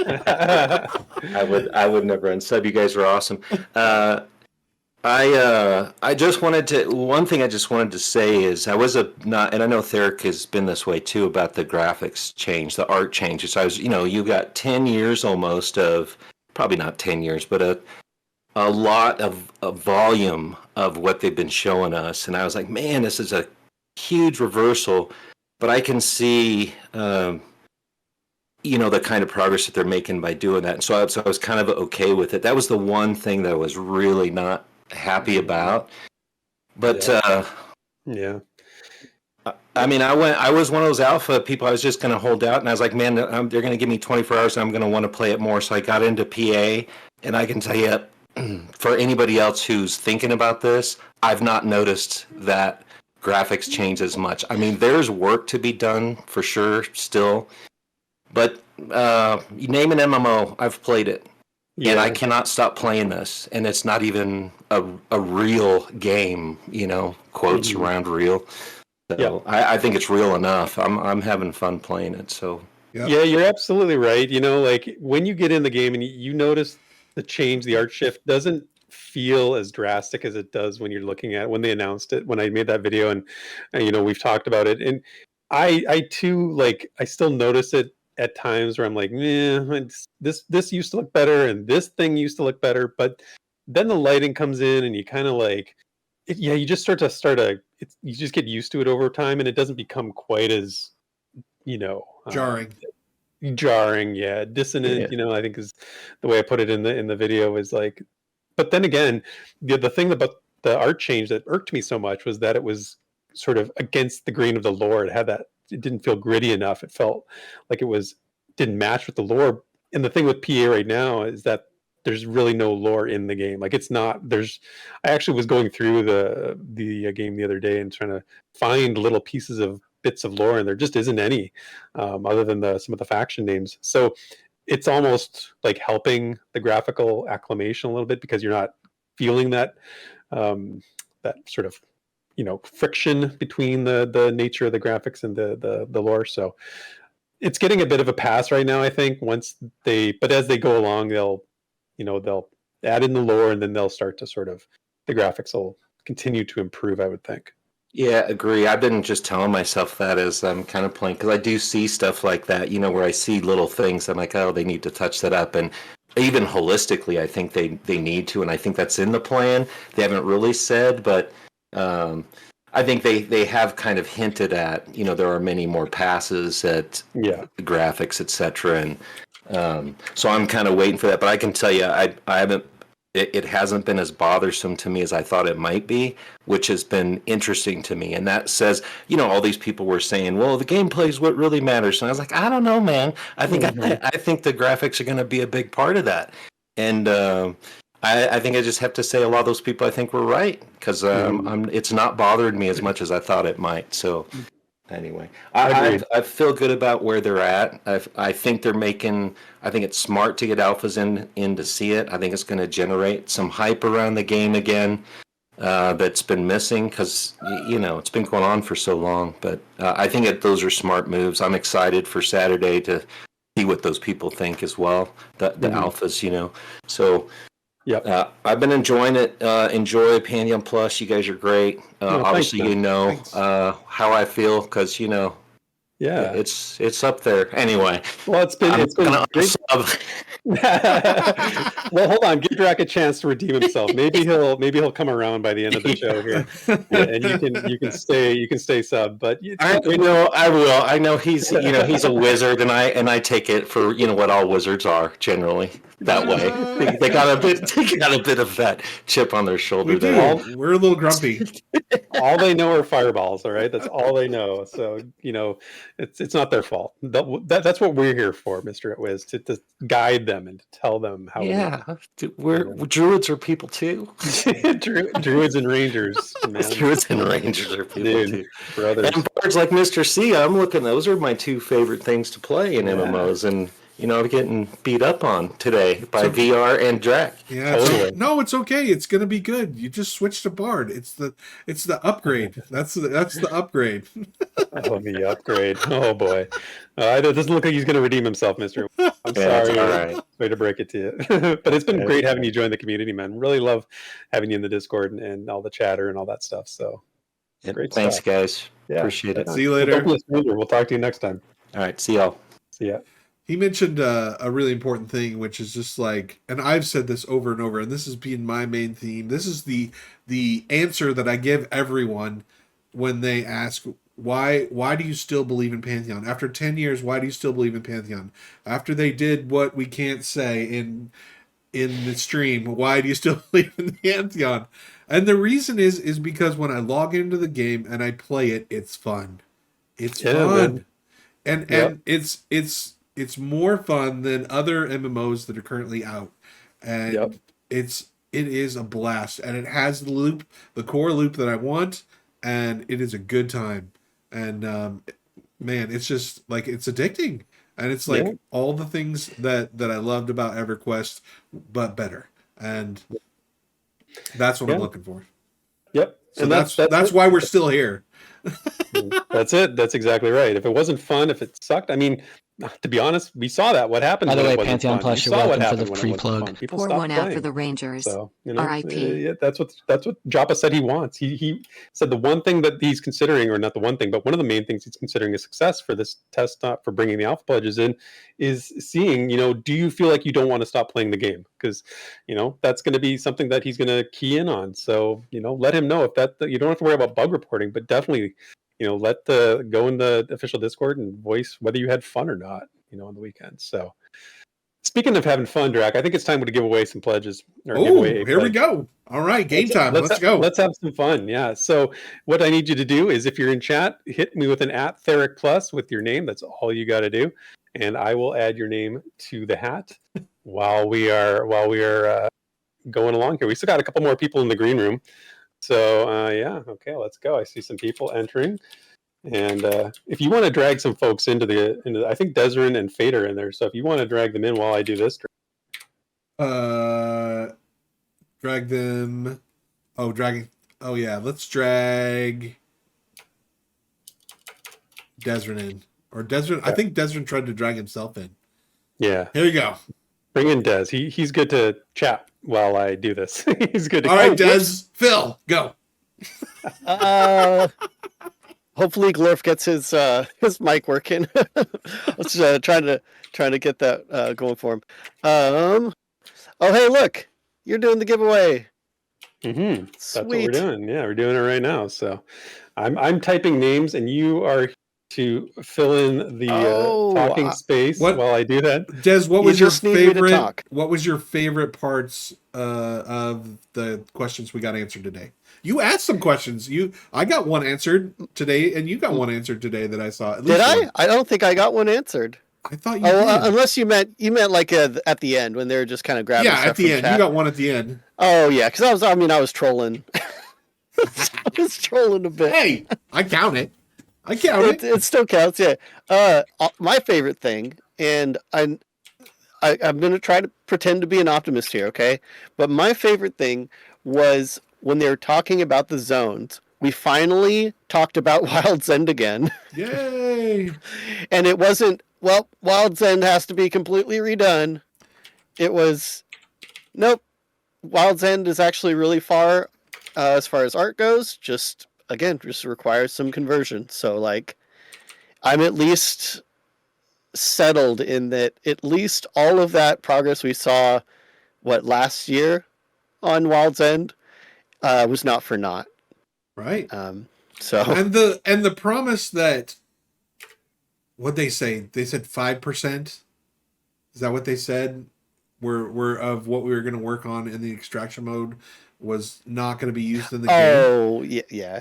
I would never unsub. You guys are awesome. I just wanted to. One thing I just wanted to say is and I know Therek has been this way too about the graphics change, the art changes. You got 10 years almost of, probably not 10 years, but a lot of volume of what they've been showing us, and I was like, man, this is a huge reversal. But I can see, the kind of progress that they're making by doing that. And so I was kind of okay with it. That was the one thing that I was really not happy about. But I mean, I was one of those alpha people. I was just going to hold out, and I was like, man, they're going to give me 24 hours, and I'm going to want to play it more. So I got into PA, and I can tell you, for anybody else who's thinking about this, I've not noticed that graphics change as much. I mean, there's work to be done for sure still, but you name an MMO, I've played it. Yeah. And I cannot stop playing this, and it's not even a real game, quotes around real. So I think it's real enough. I'm having fun playing it. So yeah, you're absolutely right. Like when you get in the game and you notice the change, the art shift doesn't feel as drastic as it does when you're looking at it. When they announced it, when I made that video, and we've talked about it, and I too, I still notice it at times where I'm like, this used to look better, and this thing used to look better, but then the lighting comes in, and you kind of you just you just get used to it over time, and it doesn't become quite as jarring, dissonant. Yeah. I think is the way I put it in the video is like. But then again, the thing about the art change that irked me so much was that it was sort of against the grain of the lore. It had that. It didn't feel gritty enough. It felt like didn't match with the lore. And the thing with PA right now is that there's really no lore in the game. Like it's not. I actually was going through the game the other day and trying to find little pieces of bits of lore, and there just isn't any, other than some of the faction names. So it's almost like helping the graphical acclimation a little bit, because you're not feeling that that sort of friction between the nature of the graphics and the lore. So it's getting a bit of a pass right now, I think. But as they go along, they'll add in the lore, and then they'll start to the graphics will continue to improve, I would think. Yeah, agree. I've been just telling myself that as I'm kind of playing, because I do see stuff like that, where I see little things. I'm like, oh, they need to touch that up. And even holistically, I think they need to, and I think that's in the plan. They haven't really said, but I think they have kind of hinted at, there are many more passes at graphics, etc. And so I'm kind of waiting for that. But I can tell you, I haven't. It hasn't been as bothersome to me as I thought it might be, which has been interesting to me. And that says, all these people were saying, well, the gameplay is what really matters. And I was like, I don't know, man. I think I think the graphics are going to be a big part of that. And I think I just have to say a lot of those people I think were right, because it's not bothered me as much as I thought it might. So anyway, I feel good about where they're at. I think they're making. I think it's smart to get alphas in to see it. I think it's going to generate some hype around the game again that's been missing, because it's been going on for so long. But I think those are smart moves. I'm excited for Saturday to see what those people think as well. The alphas, So. Yeah, I've been enjoying it. Enjoy Pantheon+. You guys are great. Obviously, thanks, how I feel, because yeah, it's up there. Anyway, well, it's been great. Well, hold on. Give Draq a chance to redeem himself. Maybe he'll come around by the end of the show here, and you can stay sub. But I will. I know he's he's a wizard, and I take it for what all wizards are generally that way. They got a bit of that chip on their shoulder. We do. We're a little grumpy. All they know are fireballs. All right, that's all they know. So it's not their fault. That's what we're here for, Mr. Wiz, to guide them and to tell them how. Yeah, druids are people too. Druids and rangers, man. Druids and rangers are people too. Brothers. And bards like Mr. C, I'm looking. Those are my two favorite things to play in MMOs, and I'm getting beat up on today by VR and Draq. Yeah, totally. No, it's okay. It's gonna be good. You just switch to Bard. It's the upgrade. That's the upgrade. Oh, the upgrade. Oh boy, it doesn't look like he's gonna redeem himself, Mister. I'm sorry. All right. Way to break it to you. But it's been great having you join the community, man. Really love having you in the Discord and all the chatter and all that stuff. So great. Thanks, stuff. Guys. Yeah. Appreciate it. See you later. We'll talk to you next time. All right. See y'all. See ya. He mentioned a really important thing, which is just like, and I've said this over and over, and this has been my main theme. This is the answer that I give everyone when they ask, why do you still believe in Pantheon? After 10 years, why do you still believe in Pantheon? After they did what we can't say in the stream, why do you still believe in Pantheon? And the reason is because when I log into the game and I play it, it's fun. It's fun. Man. And it's more fun than other MMOs that are currently out. And it is a blast. And it has the core loop that I want, and it is a good time. And man, it's just like, it's addicting. And it's like all the things that I loved about EverQuest, but better. And that's what I'm looking for. Yep. So that's why we're still here. That's it. That's exactly right. If it wasn't fun, if it sucked, I mean, to be honest, we saw that. What happened? By the way, Pantheon+, you're welcome for the free plug. Pour one out for the Rangers. So, R.I.P. That's what Joppa said he wants. He said the one thing that he's considering, or not the one thing, but one of the main things he's considering a success for this test, for bringing the alpha pledges in, is seeing, do you feel like you don't want to stop playing the game? Because, that's going to be something that he's going to key in on. So, let him know if you don't have to worry about bug reporting, but definitely, go in the official Discord and voice whether you had fun or not, on the weekend. So Speaking of having fun, Draq, I think it's time to give away some pledges. Or give Oh, away a here we pledge. go. All right, game time. Let's go. Let's have some fun. Yeah. So what I need you to do is, if you're in chat, hit me with an @Therek Plus with your name. That's all you got to do, and I will add your name to the hat while we are going along here. We still got a couple more people in the green room. So yeah, okay, let's go. I see some people entering. And if you want to drag some folks into the, I think Desrin and Fate are in there. So if you want to drag them in while I do this, drag them. Oh, dragging. Oh yeah, let's drag Desrin in, or Desrin. I think Desrin tried to drag himself in. Yeah. Here you go. Bring in Des. He's good to chat while I do this. He's good to. All right, Des. Phil, go. Hopefully Glurf gets his mic working. Let's trying to get that going for him. Oh hey, look, you're doing the giveaway. Mm-hmm. That's what we're doing. Yeah, we're doing it right now. So I'm typing names, and you are to fill in the talking space while I do that. Des, what was your favorite? What was your favorite parts of the questions we got answered today? You asked some questions. I got one answered today, and you got one answered today that I saw. Did I? One. I don't think I got one answered. I thought you did. Unless you meant like at the end when they were just kind of grabbing. Yeah, stuff at the end. Chat. You got one at the end. Oh yeah, because I was trolling. I was trolling a bit. Hey, I count it. It still counts. Yeah. My favorite thing, and I'm going to try to pretend to be an optimist here, okay? But my favorite thing was when they were talking about the zones. We finally talked about Wild's End again. Yay! And it wasn't, well, Wild's End has to be completely redone. It was, nope. Wild's End is actually really far as art goes. Just requires some conversion. So, like, I'm at least settled in that at least all of that progress we saw, last year on Wild's End was not for naught. Right. So and the promise that what'd they say? They said 5%. Is that what they said? We're of what we were going to work on in the extraction mode was not going to be used in the game. Oh yeah.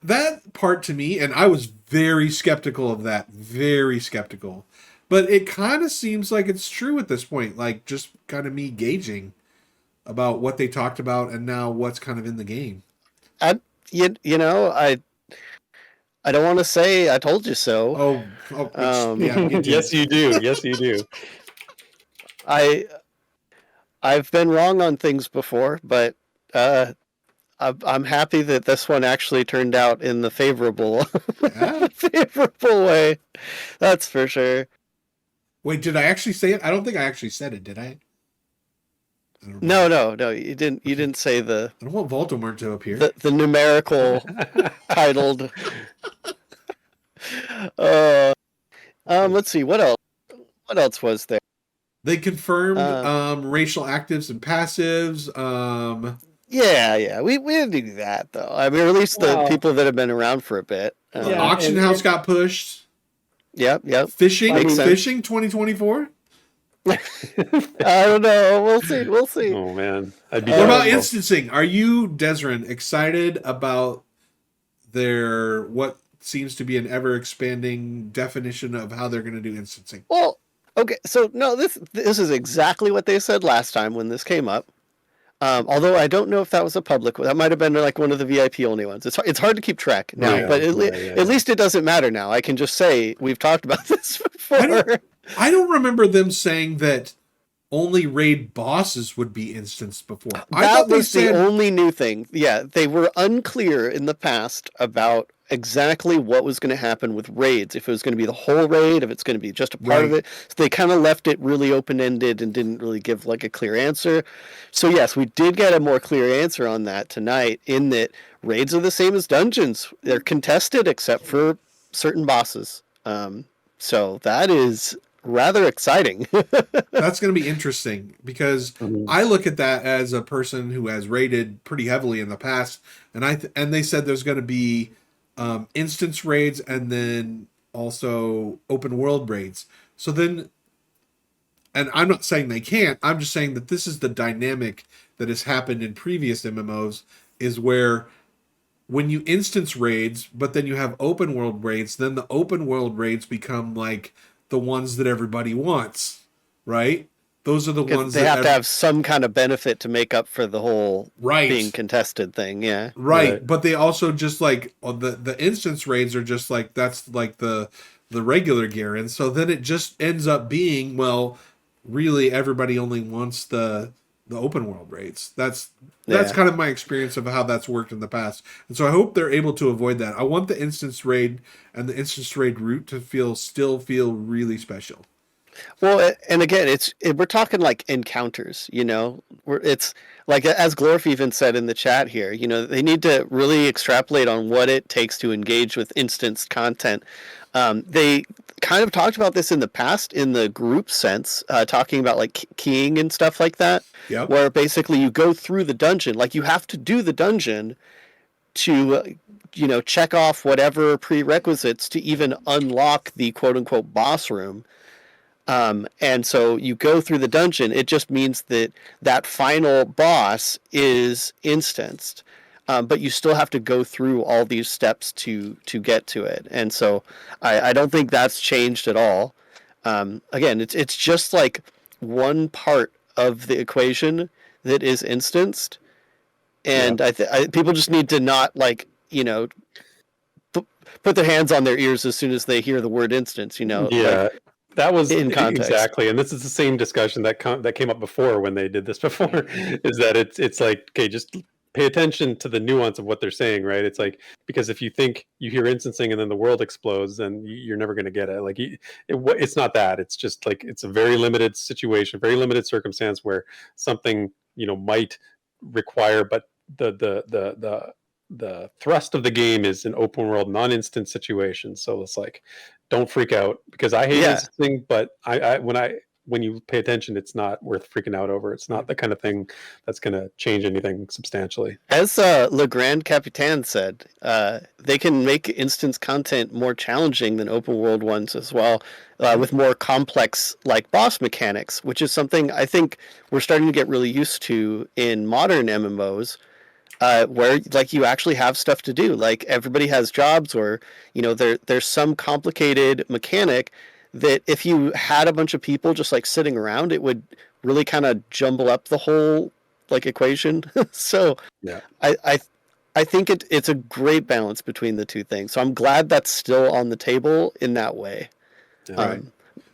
That part to me, and I was very skeptical of that. Very skeptical. But it kind of seems like it's true at this point. Like just kind of me gauging about what they talked about and now what's kind of in the game. I don't want to say I told you so. Yeah. Yes, you do. Yes, you do. I've been wrong on things before, but I'm happy that this one actually turned out in the favorable way. That's for sure. Wait, did I actually say it? I don't think I actually said it, did I? No, you didn't. You didn't say the. I don't want Voldemort to appear. The numerical titled. Let's see what else. What else was there? They confirmed racial actives and passives. Yeah, we didn't do that though. I mean, or at least the people that have been around for a bit. Auction house got pushed. Yep. Fishing 2024. I don't know. We'll see. Oh man, what about instancing? Are you, Desrin, excited about their what seems to be an ever expanding definition of how they're going to do instancing? Well, okay, so no, this is exactly what they said last time when this came up. Although I don't know if that was a public one. That might have been like one of the VIP only ones. It's hard to keep track now, but at least it doesn't matter now. I can just say we've talked about this before. I don't remember them saying that only raid bosses would be instanced before. That was the only new thing. Yeah, they were unclear in the past about exactly what was going to happen with raids. If it was going to be the whole raid, if it's going to be just a part of it. So they kind of left it really open-ended and didn't really give like a clear answer. So yes, we did get a more clear answer on that tonight in that raids are the same as dungeons. They're contested except for certain bosses. So that is rather exciting. That's going to be interesting because I look at that as a person who has raided pretty heavily in the past, and they said there's going to be instance raids and then also open world raids. So then and I'm not saying they can't, I'm just saying that this is the dynamic that has happened in previous MMOs, is where when you instance raids, but then you have open world raids, then the open world raids become like the ones that everybody wants, right? Those are the ones they that have to have some kind of benefit to make up for the whole right being contested thing. Yeah, right. But they also just like the instance raids are just like that's like the regular gear, and so then it just ends up being, well, really everybody only wants the open world raids. That's kind of my experience of how that's worked in the past, and so I hope they're able to avoid that. I want the instance raid and the instance raid route to still feel really special. Well, and again, we're talking like encounters, you know. It's like, as Glorf even said in the chat here, you know, they need to really extrapolate on what it takes to engage with instanced content. They kind of talked about this in the past in the group sense, talking about like keying and stuff like that, where basically you go through the dungeon, like you have to do the dungeon to, you know, check off whatever prerequisites to even unlock the quote unquote boss room. And so you go through the dungeon. It just means that final boss is instanced, but you still have to go through all these steps to get to it. And so I don't think that's changed at all. Again, it's just like one part of the equation that is instanced, and people just need to not, like, you know, put their hands on their ears as soon as they hear the word instance. You know, like, that was in context. Exactly, and this is the same discussion that came up before when they did this before. Is that it's like, okay, just pay attention to the nuance of what they're saying, right? It's like, because if you think you hear instancing and then the world explodes, then you're never going to get it. Like it's not that. It's just like it's a very limited situation, very limited circumstance where something, you know, might require, but the thrust of the game is an open world non-instant situation. So it's like, don't freak out, because I hate this thing, but when you pay attention, it's not worth freaking out over. It's not the kind of thing that's going to change anything substantially. As Le Grand Capitan said, they can make instance content more challenging than open world ones as well, with more complex, like, boss mechanics, which is something I think we're starting to get really used to in modern MMOs. Where, like, you actually have stuff to do, like everybody has jobs, or, you know, there's some complicated mechanic that if you had a bunch of people just like sitting around, it would really kind of jumble up the whole, like, equation. So I think it's a great balance between the two things. So I'm glad that's still on the table in that way. Right.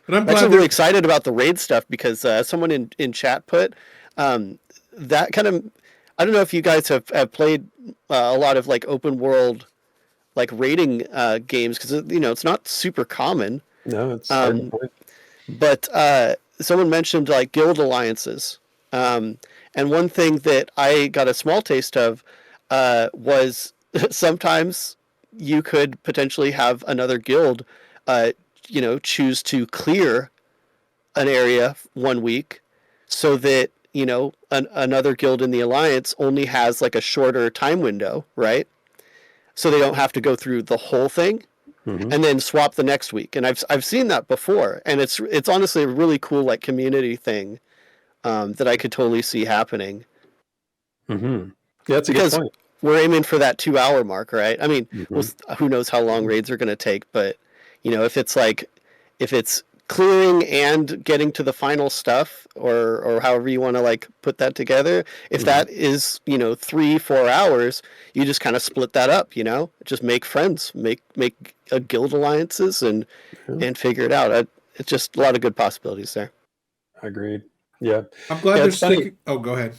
But I'm actually really excited about the raid stuff, because someone in chat put that kind of, I don't know if you guys have played a lot of, like, open world, like, raiding games, because, you know, it's not super common. No, it's but someone mentioned, like, guild alliances, and one thing that I got a small taste of was sometimes you could potentially have another guild, you know, choose to clear an area one week, so that, you know, another guild in the alliance only has, like, a shorter time window, right? So they don't have to go through the whole thing, and then swap the next week. And I've seen that before, and it's honestly a really cool, like, community thing that I could totally see happening. Yeah, that's a good point. We're aiming for that 2-hour mark, right? I mean, who knows how long raids are going to take, but, you know, if it's clearing and getting to the final stuff, or however you want to, like, put that together, if that is, you know, 3-4 hours, you just kind of split that up, you know, just make friends, make a guild alliances, and figure it out. It's just a lot of good possibilities there. Agreed. Yeah, I'm glad they're sticking. Oh, go ahead.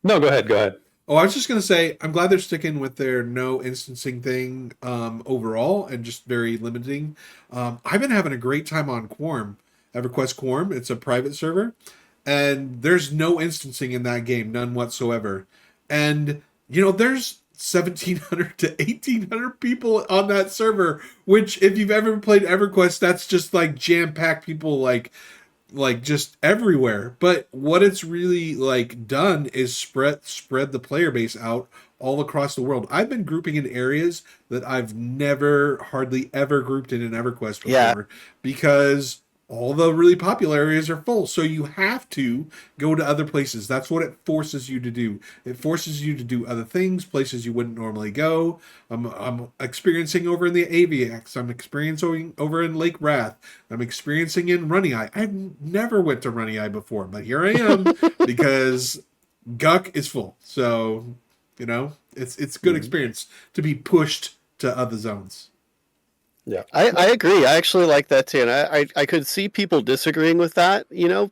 No, go ahead. Oh, I was just going to say, I'm glad they're sticking with their no instancing thing overall, and just very limiting. I've been having a great time on Quorum, EverQuest Quorum. It's a private server, and there's no instancing in that game, none whatsoever. And, you know, there's 1,700 to 1,800 people on that server, which, if you've ever played EverQuest, that's just like jam-packed people, like just everywhere. But what it's really, like, done is spread the player base out all across the world. I've been grouping in areas that I've never hardly ever grouped in EverQuest before, because all the really popular areas are full. So you have to go to other places. That's what it forces you to do. It forces you to do other things, places you wouldn't normally go. I'm experiencing over in the AVX. I'm experiencing over in Lake Wrath. I'm experiencing in Runny Eye. I've never went to Runny Eye before, but here I am because Guck is full. So, it's good experience to be pushed to other zones. Yeah, I agree. I actually like that too, and I could see people disagreeing with that,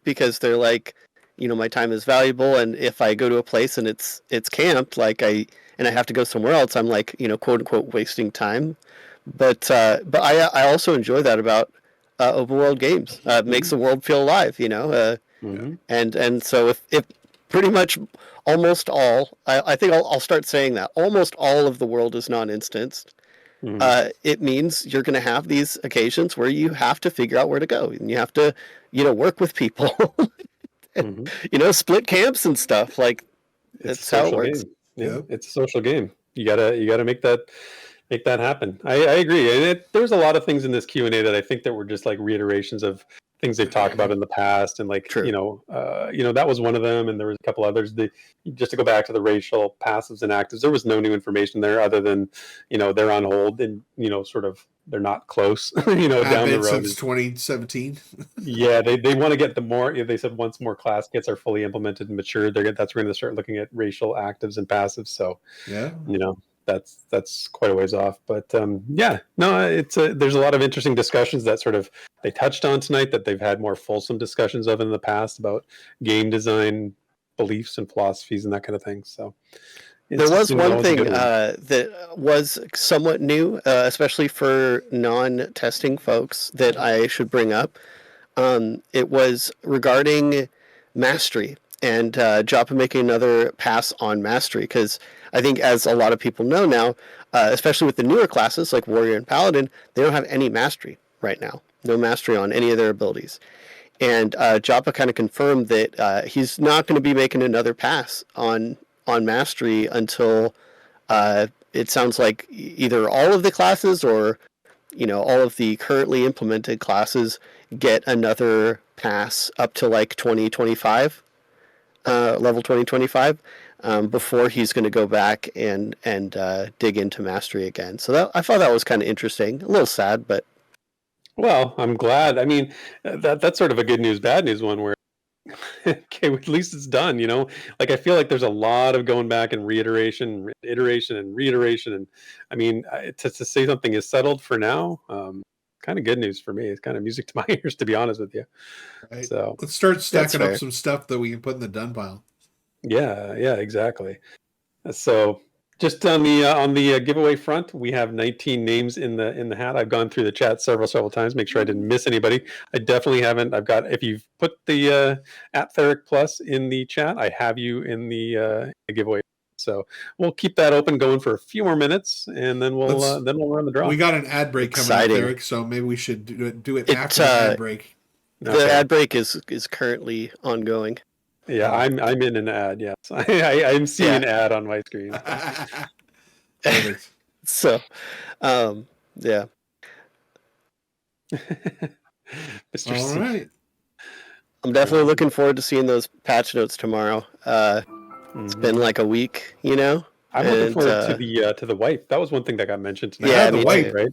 because they're like, my time is valuable, and if I go to a place and it's camped, and I have to go somewhere else, I'm like, quote unquote, wasting time. But I also enjoy that about open world games. It makes the world feel alive, and so if pretty much almost all, I think I'll start saying that almost all of the world is non-instanced. It means you're going to have these occasions where you have to figure out where to go, and you have to, work with people, and, split camps and stuff. Like that's how it works. Game. Yeah, it's a social game. You gotta make that happen. I agree, and there's a lot of things in this Q&A that I think that were just like reiterations of things they've talked about in the past, and like True. that was one of them, and there was a couple others. Just to go back to the racial passives and actives, there was no new information there other than they're on hold and sort of they're not close down the road since 2017. Yeah, they want to get the more. They said once more class kits are fully implemented and matured, that's where they're going to start looking at racial actives and passives. So yeah, that's quite a ways off, but there's a lot of interesting discussions that sort of they touched on tonight that they've had more fulsome discussions of in the past about game design beliefs and philosophies and that kind of thing. So there was one thing that was somewhat new, especially for non-testing folks, that I should bring up. It was regarding mastery and Joppa making another pass on mastery, because I think, as a lot of people know now, especially with the newer classes like Warrior and Paladin, they don't have any mastery right now. No mastery on any of their abilities. And Joppa kind of confirmed that he's not going to be making another pass on mastery until it sounds like either all of the classes or all of the currently implemented classes get another pass up to like 2025, level 2025, before he's going to go back and dig into mastery again. So I thought that was kind of interesting. A little sad, but well, I'm glad. I mean, that's sort of a good news, bad news one where okay, at least it's done. Like I feel like there's a lot of going back and iteration, and I mean, to say something is settled for now. Kind of good news for me. It's kind of music to my ears, to be honest with you. Right. So let's start stacking up some stuff that we can put in the done pile. Yeah, exactly. So just on the giveaway front, we have 19 names in the hat. I've gone through the chat several times, make sure I didn't miss anybody. I definitely haven't. I've got, if you've put the at Therek Plus in the chat, I have you in the giveaway. So we'll keep that open going for a few more minutes, and then we'll run the draw. We got an ad break coming up, Therek, so maybe we should do it after the ad break. The ad break is currently ongoing. Yeah, I'm in an ad. Yes, I'm seeing an ad on my screen. So, yeah. Mr. All C. right. I'm definitely looking forward to seeing those patch notes tomorrow. It's been like a week, I'm looking forward to the wipe. That was one thing that got mentioned tonight. Yeah, the wipe, right?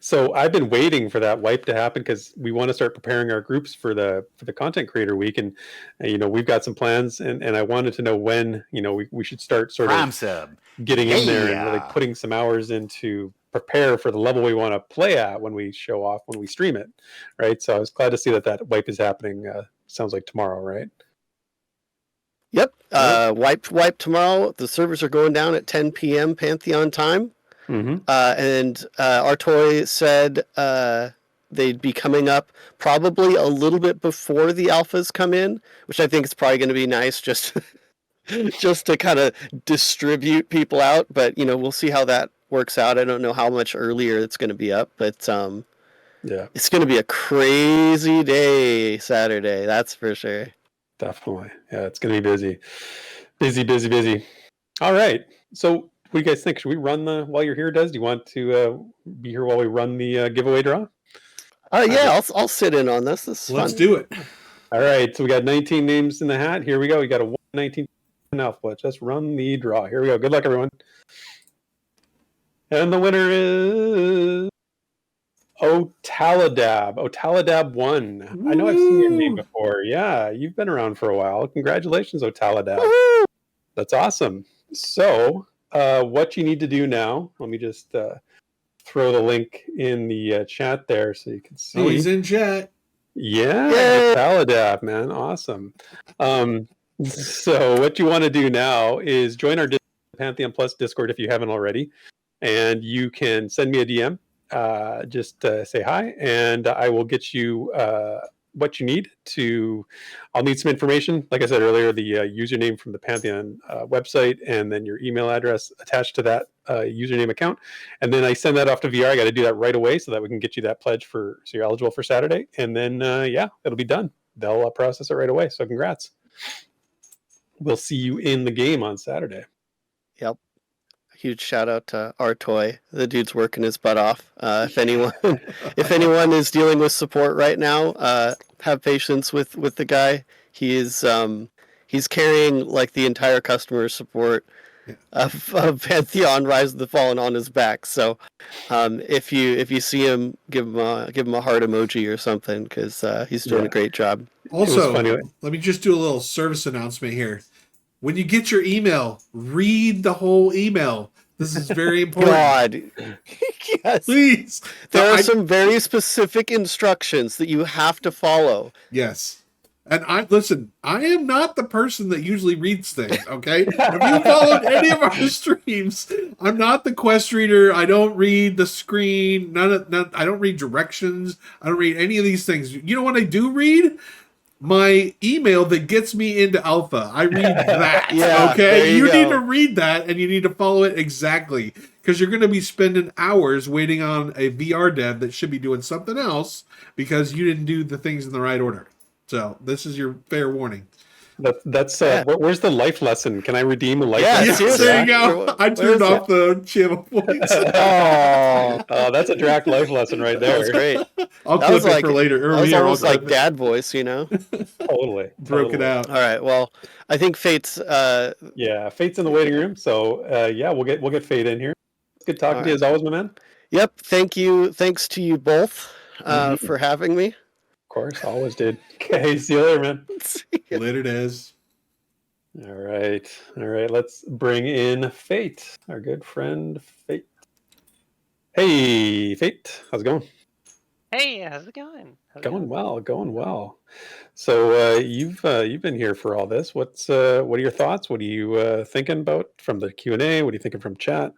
So I've been waiting for that wipe to happen because we want to start preparing our groups for the content creator week, and we've got some plans, and I wanted to know when we should start sort of getting in there and really putting some hours in to prepare for the level we want to play at when we show off, when we stream it, right? So I was glad to see that wipe is happening. Sounds like tomorrow, right? Yep. Wipe tomorrow. The servers are going down at 10 p.m. Pantheon time. Mm-hmm. And Artoy said they'd be coming up probably a little bit before the alphas come in, which I think is probably going to be nice just to kind of distribute people out. But, we'll see how that works out. I don't know how much earlier it's going to be up, but yeah, it's going to be a crazy day Saturday. That's for sure. Definitely. Yeah, it's going to be busy. All right. So what do you guys think? Should we run while you're here, Des? Do you want to be here while we run the giveaway draw? Yeah, I'll sit in on this. This is Let's fun. do it. All right, so we got 19 names in the hat. Here we go. We got a 19 alphabet. Just run the draw. Here we go. Good luck, everyone. And the winner is Otaladab. Otaladab1. I know I've seen your name before. Yeah, you've been around for a while. Congratulations, Otaladab. Woo! That's awesome. So, what you need to do now, let me just throw the link in the chat there so you can see. Oh, he's in chat. Yeah, Yay! Otaladab, man. Awesome. So what you want to do now is join our Pantheon Plus Discord if you haven't already. And you can send me a DM. Just say hi, and I will get you what you need to. I'll need some information, like I said earlier, the username from the Pantheon website, and then your email address attached to that username account. And then I send that off to VR. I got to do that right away so that we can get you that pledge so you're eligible for Saturday. And then yeah, it'll be done. They'll process it right away. So congrats. We'll see you in the game on Saturday. Yep. Huge shout out to Artoy. The dude's working his butt off. If anyone is dealing with support right now, have patience with the guy. He is he's carrying like the entire customer support of Pantheon Rise of the Fallen on his back. So if you see him, give him a heart emoji or something, because he's doing a great job. Also, let me just do a little service announcement here. When you get your email, read the whole email. This is very important. God. Yes. Please. There are some very specific instructions that you have to follow. Yes. And I am not the person that usually reads things, okay? If you followed any of our streams, I'm not the quest reader. I don't read the screen. I don't read directions. I don't read any of these things. You know what I do read? My email that gets me into alpha. I read that. Yeah, okay? you need to read that, and you need to follow it exactly, because you're going to be spending hours waiting on a VR dev that should be doing something else because you didn't do the things in the right order. So this is your fair warning. That's where's the life lesson? Can I redeem a life lesson? Yes, there you go. I turned off the channel points. Oh, that's a Draq life lesson right there. That was great. I'll clip it for later. That was almost like dad voice, you know? Totally. Broke it out. All right. Well, I think Fate's Fate's in the waiting room. So we'll get Fate in here. It's good talking to you as always, my man. Yep. Thank you. Thanks to you both for having me. Of course, always did. Okay, see you later, man. Later, Des. All right. Let's bring in Fate, our good friend Fate. Hey, Fate, how's it going? Hey, how's it going? Going well. So you've been here for all this. What are your thoughts? What are you thinking about from the Q&A? What are you thinking from chat?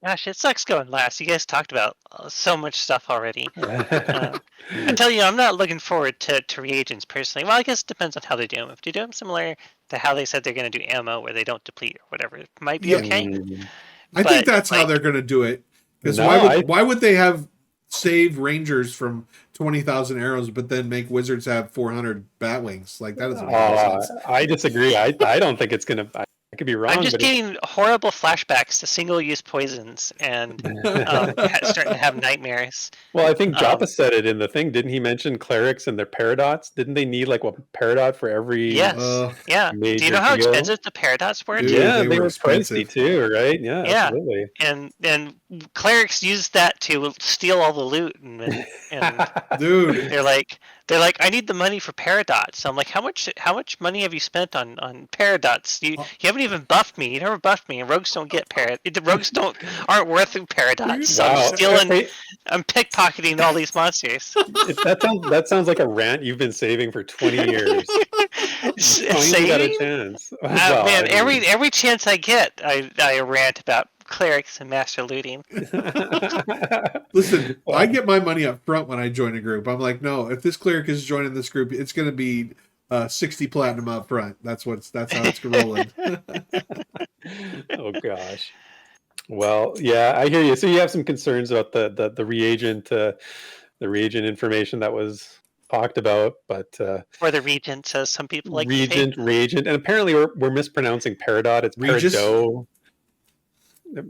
Gosh, it sucks going last. You guys talked about so much stuff already. I tell you, I'm not looking forward to reagents personally. Well, I guess it depends on how they do them. If they do them similar to how they said they're going to do ammo, where they don't deplete or whatever, it might be okay. I think that's how they're going to do it. Because why would they have save rangers from 20,000 arrows, but then make wizards have 400 bat wings? Like, that doesn't make sense. I disagree. I don't think it's going to... I could be wrong. I'm just getting horrible flashbacks to single-use poisons and starting to have nightmares. Well, I think Joppa said it in the thing. Didn't he mention clerics and their paradots? Didn't they need like a paradot for every? Yes. Yeah. Do you know how expensive the paradots were? Dude, yeah, they were pricey too, right? Yeah. Absolutely. And clerics used that to steal all the loot, and dude, they're like, I need the money for paradots. So I'm like, how much money have you spent on paradots? You haven't even buffed me. You never buffed me, and rogues don't get rogues aren't worth paradots. So I'm pickpocketing all these monsters. That sounds like a rant you've been saving for 20 years. You got a chance. Man, every chance I get, I rant about clerics and master looting. Listen, I get my money up front when I join a group. I'm like, no, if this cleric is joining this group, it's going to be 60 platinum up front. That's how it's rolling. Oh gosh. Well, yeah, I hear you. So you have some concerns about the reagent information that was talked about, but or the regent, as some people like reagent, and apparently we're mispronouncing peridot. It's peridot.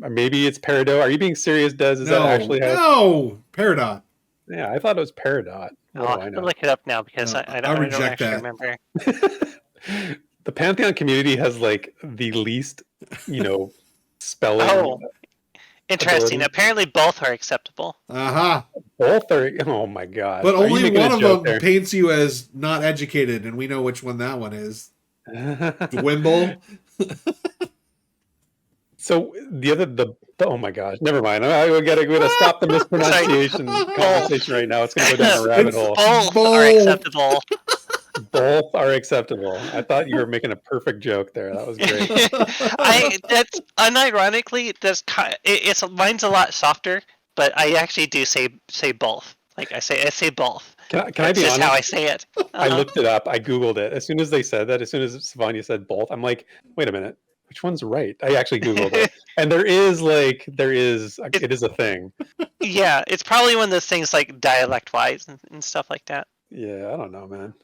Maybe it's peridot. Are you being serious, Des? Is that actually how? No, peridot. Yeah, I thought it was Peridot. What I'll do I have to know? look it up now because No, I I don't reject actually that. remember. The Pantheon community has like the least, spelling Oh, interesting. ability. Apparently, both are acceptable. Aha. Both are. Oh my god! But Are you only making one a of joke them paints you as not educated, and we know which one that one is. Dwimble. So oh my gosh, never mind. We gotta stop the mispronunciation conversation right now. It's gonna go down a rabbit hole. Both are Both. acceptable. Both are acceptable. I thought you were making a perfect joke there. That was great. That's unironically it's mine's a lot softer, but I actually do say both. Like I say both. Can I That's be just honest? how I say it. I looked it up. I googled it. As soon as they said that, as soon as Savanya said both, I'm like, wait a minute, which one's right? I actually googled it, and it is a thing. Yeah, it's probably one of those things like dialect wise and stuff like that. Yeah, I don't know, man.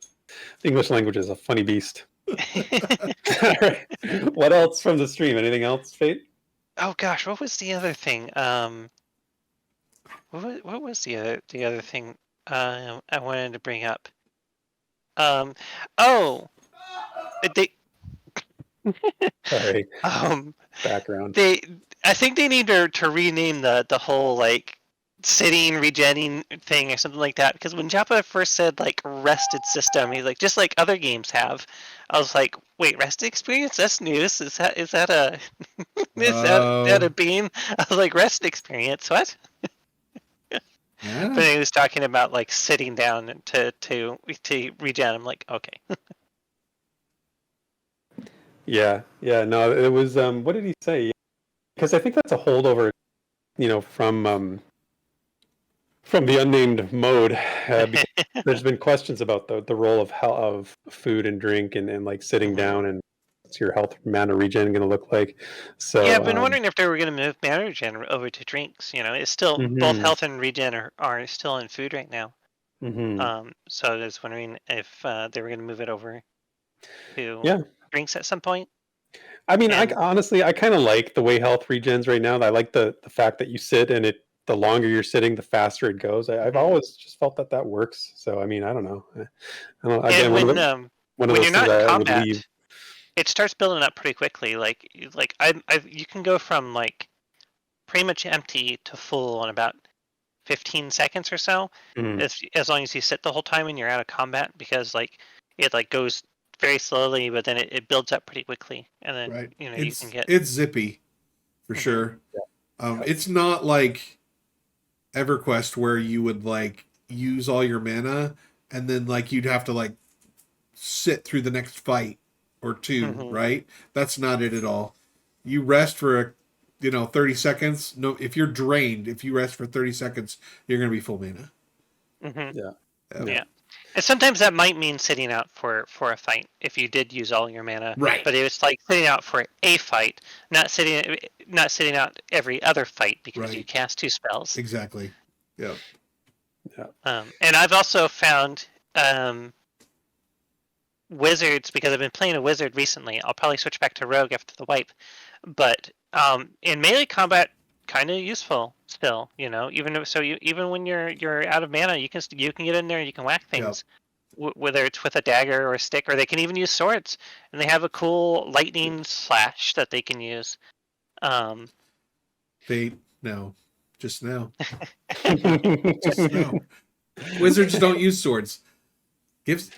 The English language is a funny beast. All right. What else from the stream? Anything else, Fate? Oh gosh, what was the other thing? What was the other thing I wanted to bring up? They Sorry. Background. I think they need to rename the whole like sitting regenning thing or something like that, because when Japa first said like rested system, he's like, just like other games have. I was like, wait, rested experience? That's news. Is that a is that a beam? I was like, rested experience, what? Yeah. But he was talking about like sitting down to regen. I'm like, okay. Yeah, no, it was. What did he say? Because I think that's a holdover, from the unnamed mode. Because there's been questions about the role of food and drink and like sitting down, and what's your health mana regen going to look like. So yeah, I've been wondering if they were going to move mana regen over to drinks. It's still both health and regen are still in food right now. So I was wondering if they were going to move it over to drinks at some point. I mean, I honestly kind of like the way health regens right now. I like the fact that you sit and the longer you're sitting, the faster it goes. I've always just felt that works. So I mean, I don't know. Again, when you're not in combat, it starts building up pretty quickly. Like you can go from like pretty much empty to full in about 15 seconds or so, as long as you sit the whole time and you're out of combat, because like it like goes very slowly, but then it builds up pretty quickly, and then you can get it's zippy for sure. It's not like EverQuest where you would like use all your mana and then like you'd have to like sit through the next fight or two, right? That's not it at all. You rest for 30 seconds. No, if you're drained, if you rest for 30 seconds, you're going to be full mana. Yeah. And sometimes that might mean sitting out for a fight if you did use all your mana. Right. But it's like sitting out for a fight, not sitting out every other fight because you cast 2 spells. Exactly. Yeah. And I've also found wizards, because I've been playing a wizard recently. I'll probably switch back to rogue after the wipe. But in melee combat, kind of useful still, even when you're out of mana, you can get in there and you can whack things, whether it's with a dagger or a stick, or they can even use swords, and they have a cool lightning slash that they can use. Just now. Wizards don't use swords.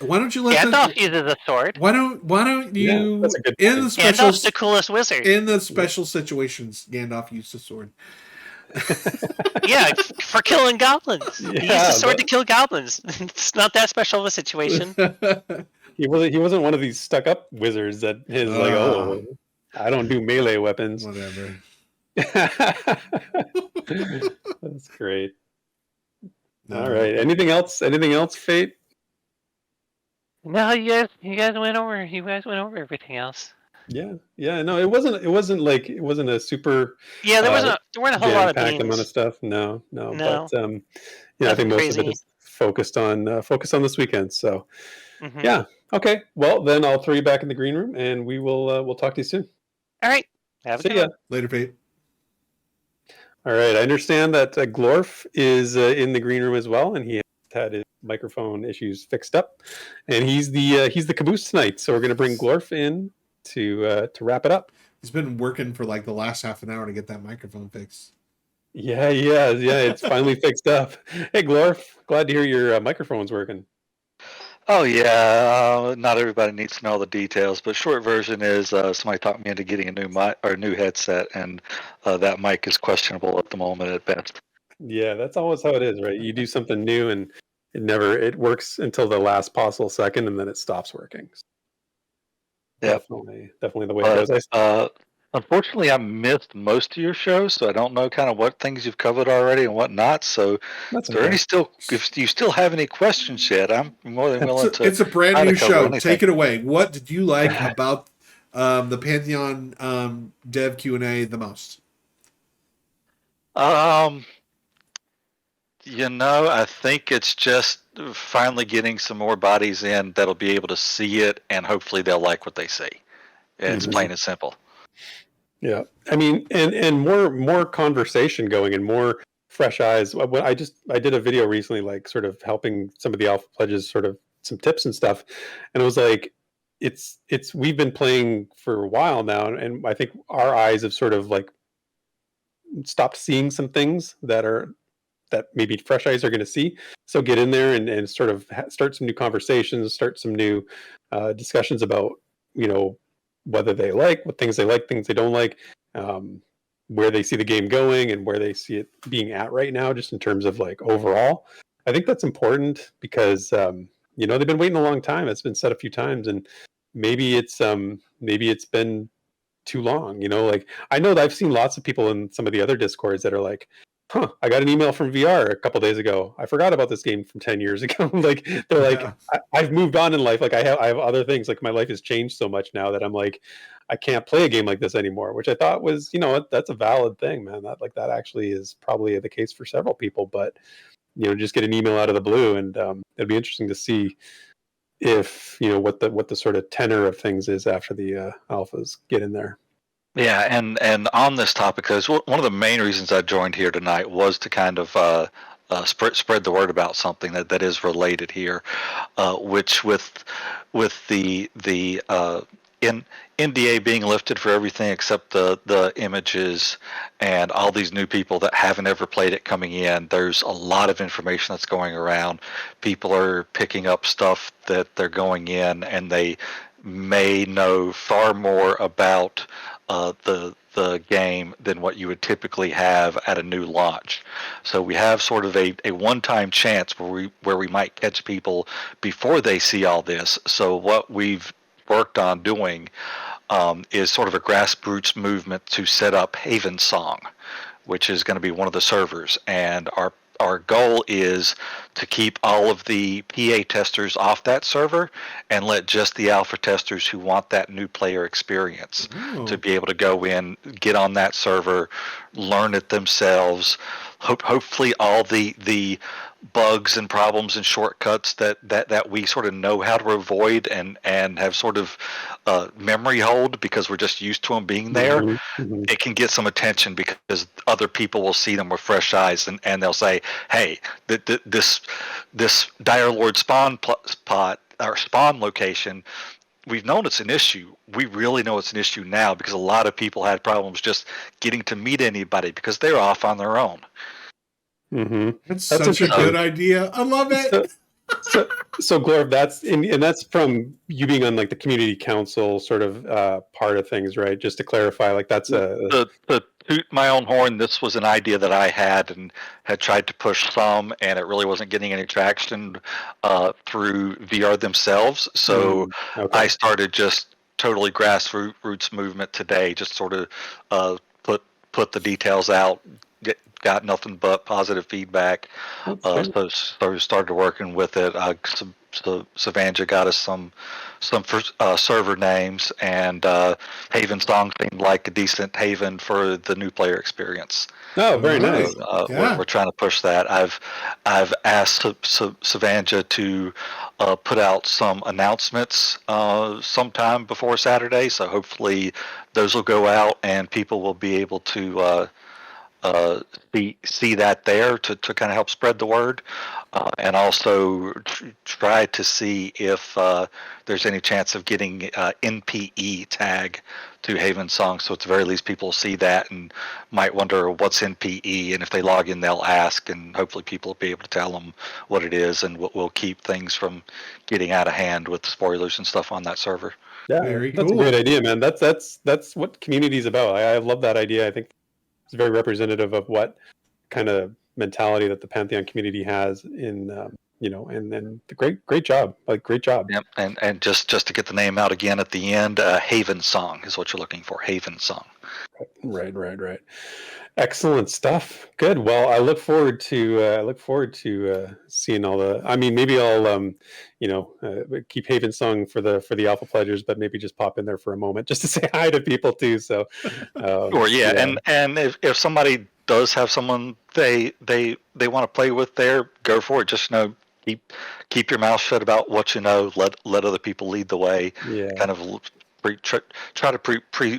Why don't you let Gandalf uses a sword? Why don't you in the special Gandalf's the coolest wizard. In the special situations, Gandalf used a sword. Yeah, for killing goblins. He used a sword to kill goblins. It's not that special of a situation. He wasn't one of these stuck up wizards that is like, oh, I don't do melee weapons. Whatever. That's great. All right. Anything else? Fate? No, you guys went over everything else. Yeah. No, it wasn't a super. Yeah, there weren't a whole lot of packed amount of stuff. No. But I think most of it is focused on this weekend. So yeah. Okay. Well, then I'll throw you back in the green room, and we'll talk to you soon. All right. Have a good See ya. Later, Pete. All right. I understand that Glorf is in the green room as well, and he had his microphone issues fixed up, and he's the caboose tonight. So we're going to bring Glorf in to wrap it up. He's been working for like the last half an hour to get that microphone fixed. Yeah. It's finally fixed up. Hey, Glorf, glad to hear your microphone's working. Oh yeah, not everybody needs to know all the details, but short version is somebody talked me into getting a new mic or new headset, and that mic is questionable at the moment at best. Yeah, that's always how it is, right? You do something new and it works until the last possible second, and then it stops working. Yep. Definitely the way it goes. Unfortunately, I missed most of your shows, so I don't know kind of what things you've covered already and what not. So, That's if you still have any questions yet, I'm more than willing to. It's a brand try to new cover show. anything. Take it away. What did you like about the Pantheon Dev Q&A the most? I think it's just finally getting some more bodies in that'll be able to see it, and hopefully they'll like what they see. It's plain and simple. Yeah, I mean, and more conversation going and more fresh eyes. I did a video recently, like sort of helping some of the alpha pledges, sort of some tips and stuff, and it was like, it's we've been playing for a while now, and I think our eyes have sort of like stopped seeing some things that maybe fresh eyes are going to see. So get in there and sort of start some new conversations, start some new discussions about, whether they like, what things they like, things they don't like, where they see the game going and where they see it being at right now, just in terms of like overall. I think that's important because, they've been waiting a long time. It's been said a few times, and maybe it's been too long, like I know that I've seen lots of people in some of the other Discords that are like, I got an email from VR a couple days ago. I forgot about this game from 10 years ago. Like they're like, I've moved on in life. Like I have other things. Like my life has changed so much now that I'm like, I can't play a game like this anymore, which I thought was, that's a valid thing, man. That actually is probably the case for several people, but just get an email out of the blue, and it'd be interesting to see if, what the sort of tenor of things is after the alphas get in there. Yeah, and on this topic, because one of the main reasons I joined here tonight was to kind of spread the word about something that is related here, which with the NDA being lifted for everything except the images and all these new people that haven't ever played it coming in, there's a lot of information that's going around. People are picking up stuff that they're going in, and they may know far more about the game than what you would typically have at a new launch. So we have sort of a one-time chance where we might catch people before they see all this. So what we've worked on doing is sort of a grassroots movement to set up Haven Song, which is going to be one of the servers, and our goal is to keep all of the PA testers off that server and let just the alpha testers who want that new player experience to be able to go in, get on that server, learn it themselves. Hopefully all the bugs and problems and shortcuts that we sort of know how to avoid and have sort of memory hold because we're just used to them being there. Mm-hmm. It can get some attention because other people will see them with fresh eyes, and they'll say, hey, this Dire Lord spawn spot or spawn location, we've known it's an issue. We really know it's an issue now because a lot of people had problems just getting to meet anybody because they're off on their own. Mm-hmm. That's such a good idea. I love it. So Glorb, that's from you being on like the community council sort of part of things, right? Just to clarify, like that's to toot my own horn. This was an idea that I had and had tried to push some, and it really wasn't getting any traction through VR themselves. So I started just totally grassroots movement today. Just sort of put the details out. Got nothing but positive feedback. So started working with it. So Savanja got us some server names, and Haven Song seemed like a decent haven for the new player experience. Oh, very nice. We're trying to push that. I've asked Savanja to put out some announcements sometime before Saturday. So hopefully those will go out, and people will be able to see that there to kind of help spread the word, and also try to see if there's any chance of getting NPE tag to Haven Song, so at the very least people see that and might wonder what's NPE, and if they log in they'll ask, and hopefully people will be able to tell them what it is, and we'll keep things from getting out of hand with spoilers and stuff on that server. Yeah, Very that's cool. a great idea, man. That's what community is about. I love that idea. I think it's very representative of what kind of mentality that the Pantheon community has in and the great job, great job. Yep, and just to get the name out again at the end, Haven Song is what you're looking for. Haven Song. Right. Excellent stuff. Good. Well, I look forward to seeing all the. I mean, maybe I'll keep Haven Song for the Alpha Pledgers, but maybe just pop in there for a moment just to say hi to people too. So, and if somebody does have someone they want to play with there, go for it. Just keep your mouth shut about what you know. Let other people lead the way. Yeah. Kind of try to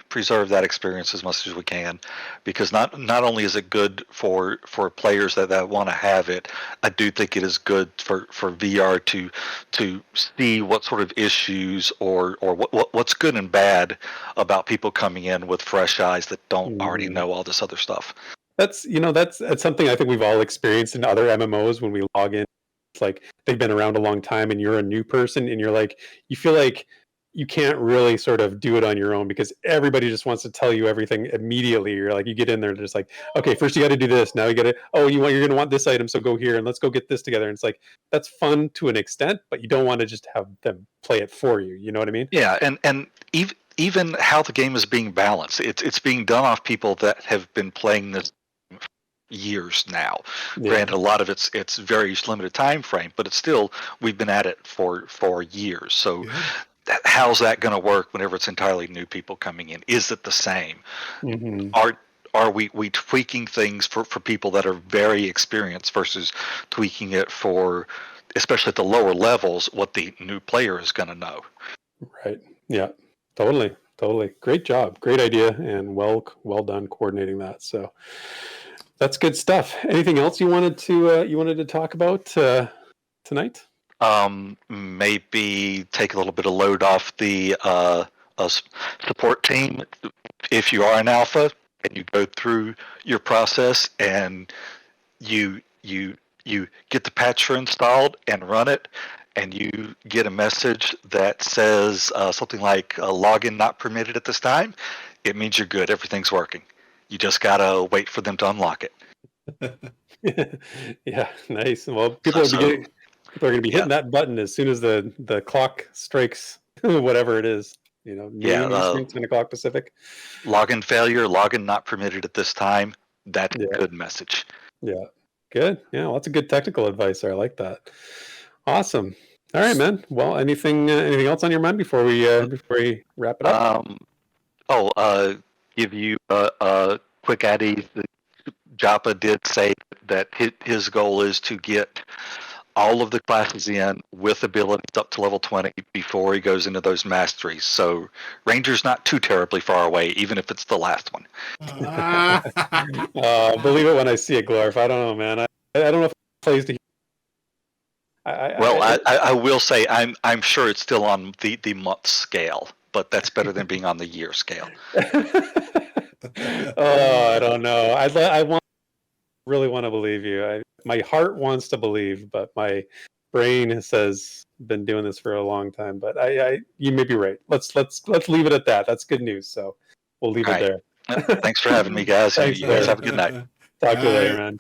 preserve that experience as much as we can, because not only is it good for players that want to have it, I do think it is good for VR to see what sort of issues or what's good and bad about people coming in with fresh eyes that don't already know all this other stuff. That's something I think we've all experienced in other MMOs when we log in. It's like they've been around a long time and you're a new person and you feel like you can't really sort of do it on your own because everybody just wants to tell you everything immediately. You're like, you get in there, just like, okay, first you got to do this. Now you got to, you're going to want this item. So go here and let's go get this together. And it's like, that's fun to an extent, but you don't want to just have them play it for you. You know what I mean? Yeah. And even how the game is being balanced, it's being done off people that have been playing this years now. Yeah. Granted, a lot of it's very limited time frame, but it's still, we've been at it for years. So how's that going to work whenever it's entirely new people coming in? Is it the same? Mm-hmm. Are we tweaking things for people that are very experienced versus tweaking it for, especially at the lower levels, what the new player is going to know? Right. Yeah. Totally. Great job. Great idea, and well done coordinating that. So that's good stuff. Anything else you wanted to talk about tonight? Maybe take a little bit of load off the support team. If you are an alpha and you go through your process and you get the patcher installed and run it, and you get a message that says something like login not permitted at this time, it means you're good. Everything's working. You just gotta wait for them to unlock it. Yeah, nice. Well, people are going to be hitting that button as soon as the clock strikes whatever it is. 10 o'clock Pacific. Login failure, login not permitted at this time. That's a good message. Yeah, good. Yeah, lots of good technical advice there. I like that. Awesome. All right, man. Well, anything else on your mind before we wrap it up? Give you a quick addy. Joppa did say that his goal is to get all of the classes in with abilities up to level 20 before he goes into those masteries. So Ranger's not too terribly far away, even if it's the last one. Believe it when I see it, Glorf. I don't know, man. I don't know if it plays to. I will say I'm sure it's still on the month scale, but that's better than being on the year scale. I don't know. I really want to believe you. My heart wants to believe, but my brain says been doing this for a long time. But you may be right. Let's leave it at that. That's good news. So we'll leave it there. Thanks for having me, guys. Thanks, you guys have a good night. Talk to you later, man.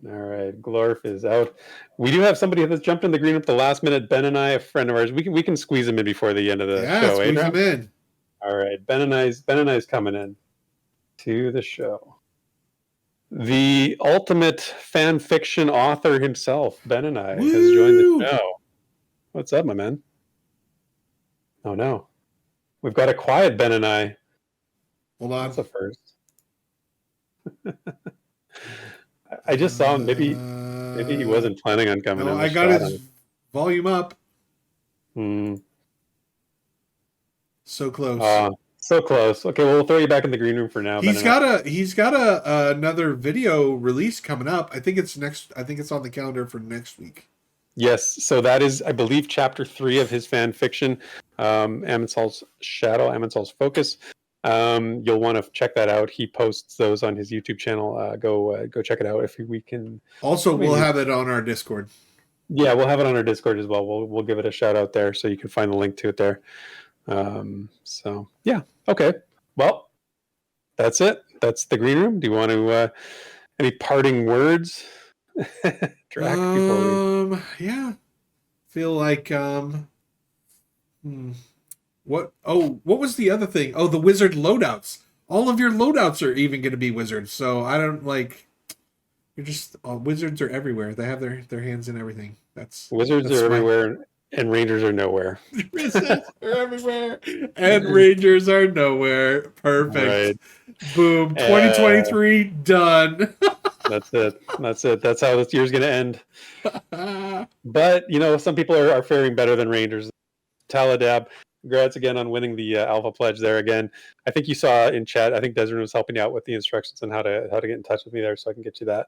All right, Glorf is out. We do have somebody that's jumped in the green at the last minute. Ben and I, a friend of ours, we can squeeze him in before the end of the show. Squeeze him in. All right, Ben and I's coming in to the show. The ultimate fan fiction author himself, Ben and I, has joined the show. What's up, my man? Oh no, we've got a quiet Ben and I. Hold on. That's a first. I just saw him. Maybe he wasn't planning on coming in. I got his volume up. Hmm. So close. So close. Okay, well, we'll throw you back in the green room for now. He's got another video release coming up. I think it's on the calendar for next week. Yes, so that is, I believe, chapter 3 of his fan fiction, Amonsal's Shadow, Amonsal's Focus. You'll want to check that out. He posts those on his YouTube channel. Go check it out if we can. Also, we'll have it on our Discord. Yeah, we'll have it on our Discord as well. We'll give it a shout out there, so you can find the link to it there. So yeah, okay. Well, that's it. That's the green room. Do you want to any parting words? Draq, yeah. Feel like what was the other thing? Oh, the wizard loadouts. All of your loadouts are even going to be wizards. So I don't like. You're just wizards are everywhere. They have their hands in everything. Wizards are everywhere, and rangers are nowhere. Wizards are everywhere, and rangers are nowhere. Perfect. Right. Boom. 2023 done. That's it. That's how this year's going to end. But some people are faring better than rangers. Taladab, congrats again on winning the Alpha Pledge there again. I think you saw in chat. I think Desiree was helping out with the instructions on how to get in touch with me there, so I can get you that.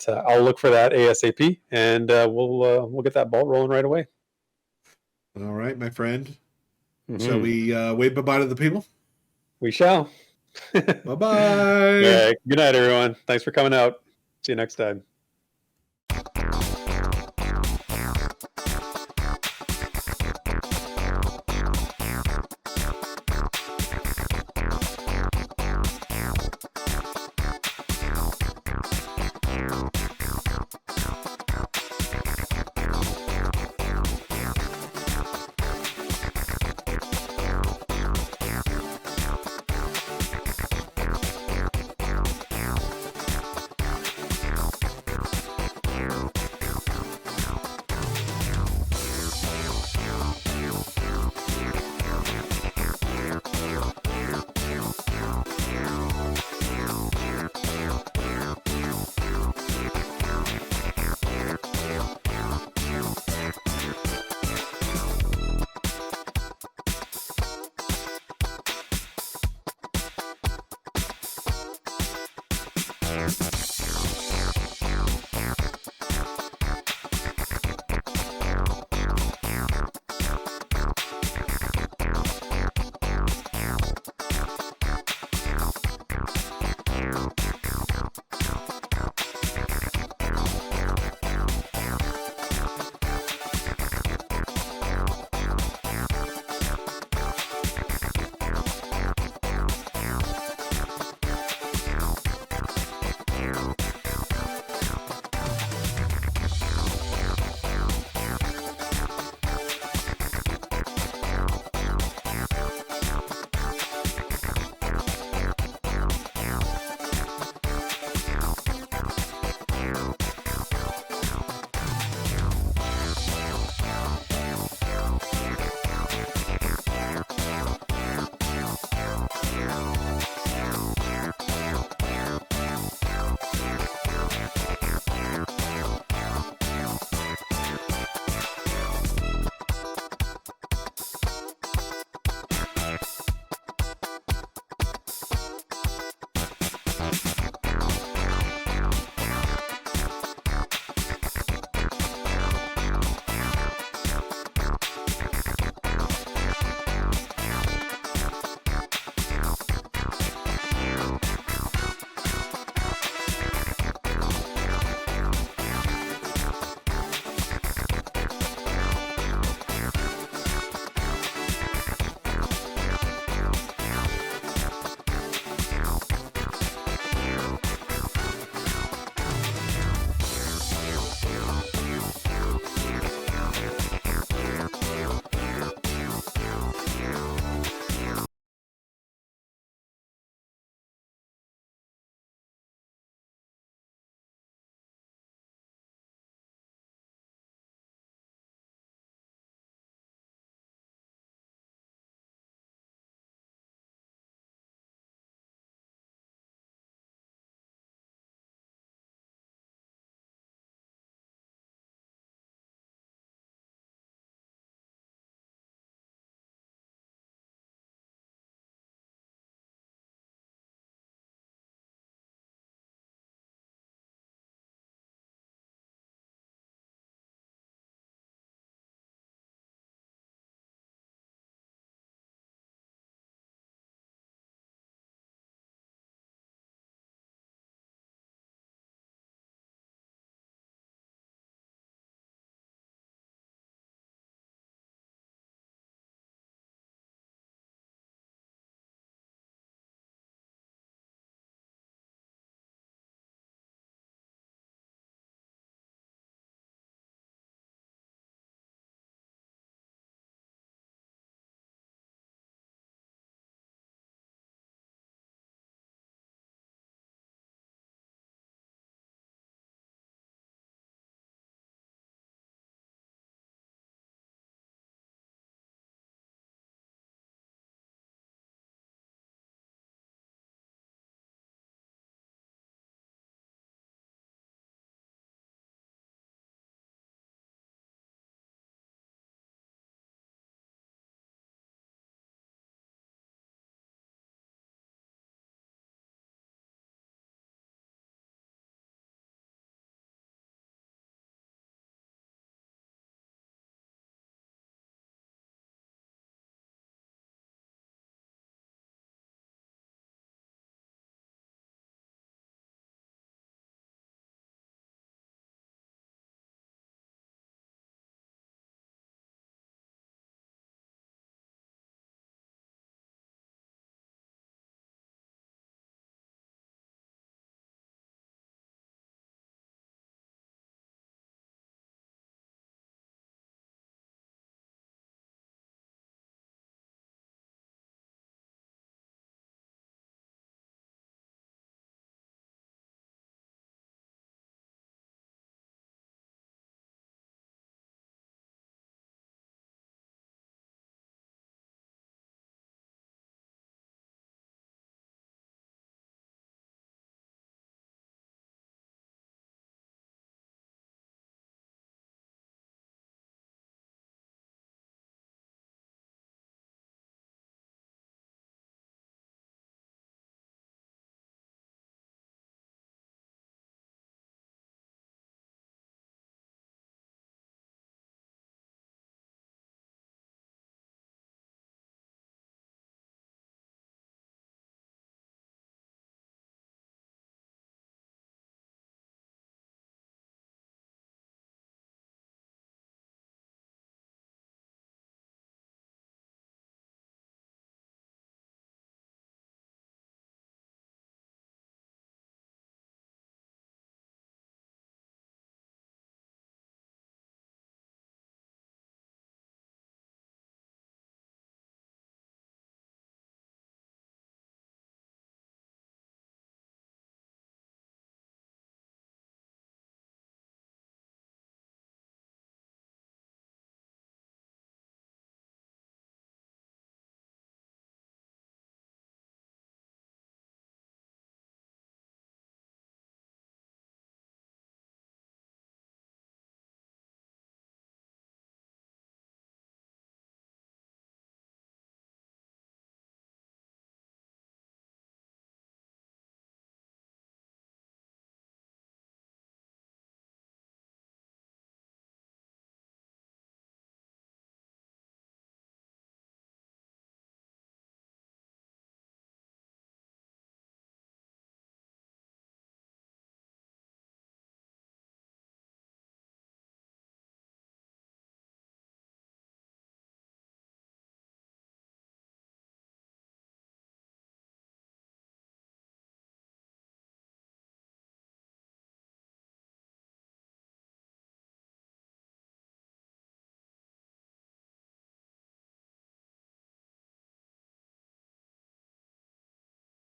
I'll look for that ASAP, and we'll get that ball rolling right away. All right, my friend. Shall we wave bye-bye to the people? We shall. Bye-bye. All right. Good night, everyone. Thanks for coming out. See you next time.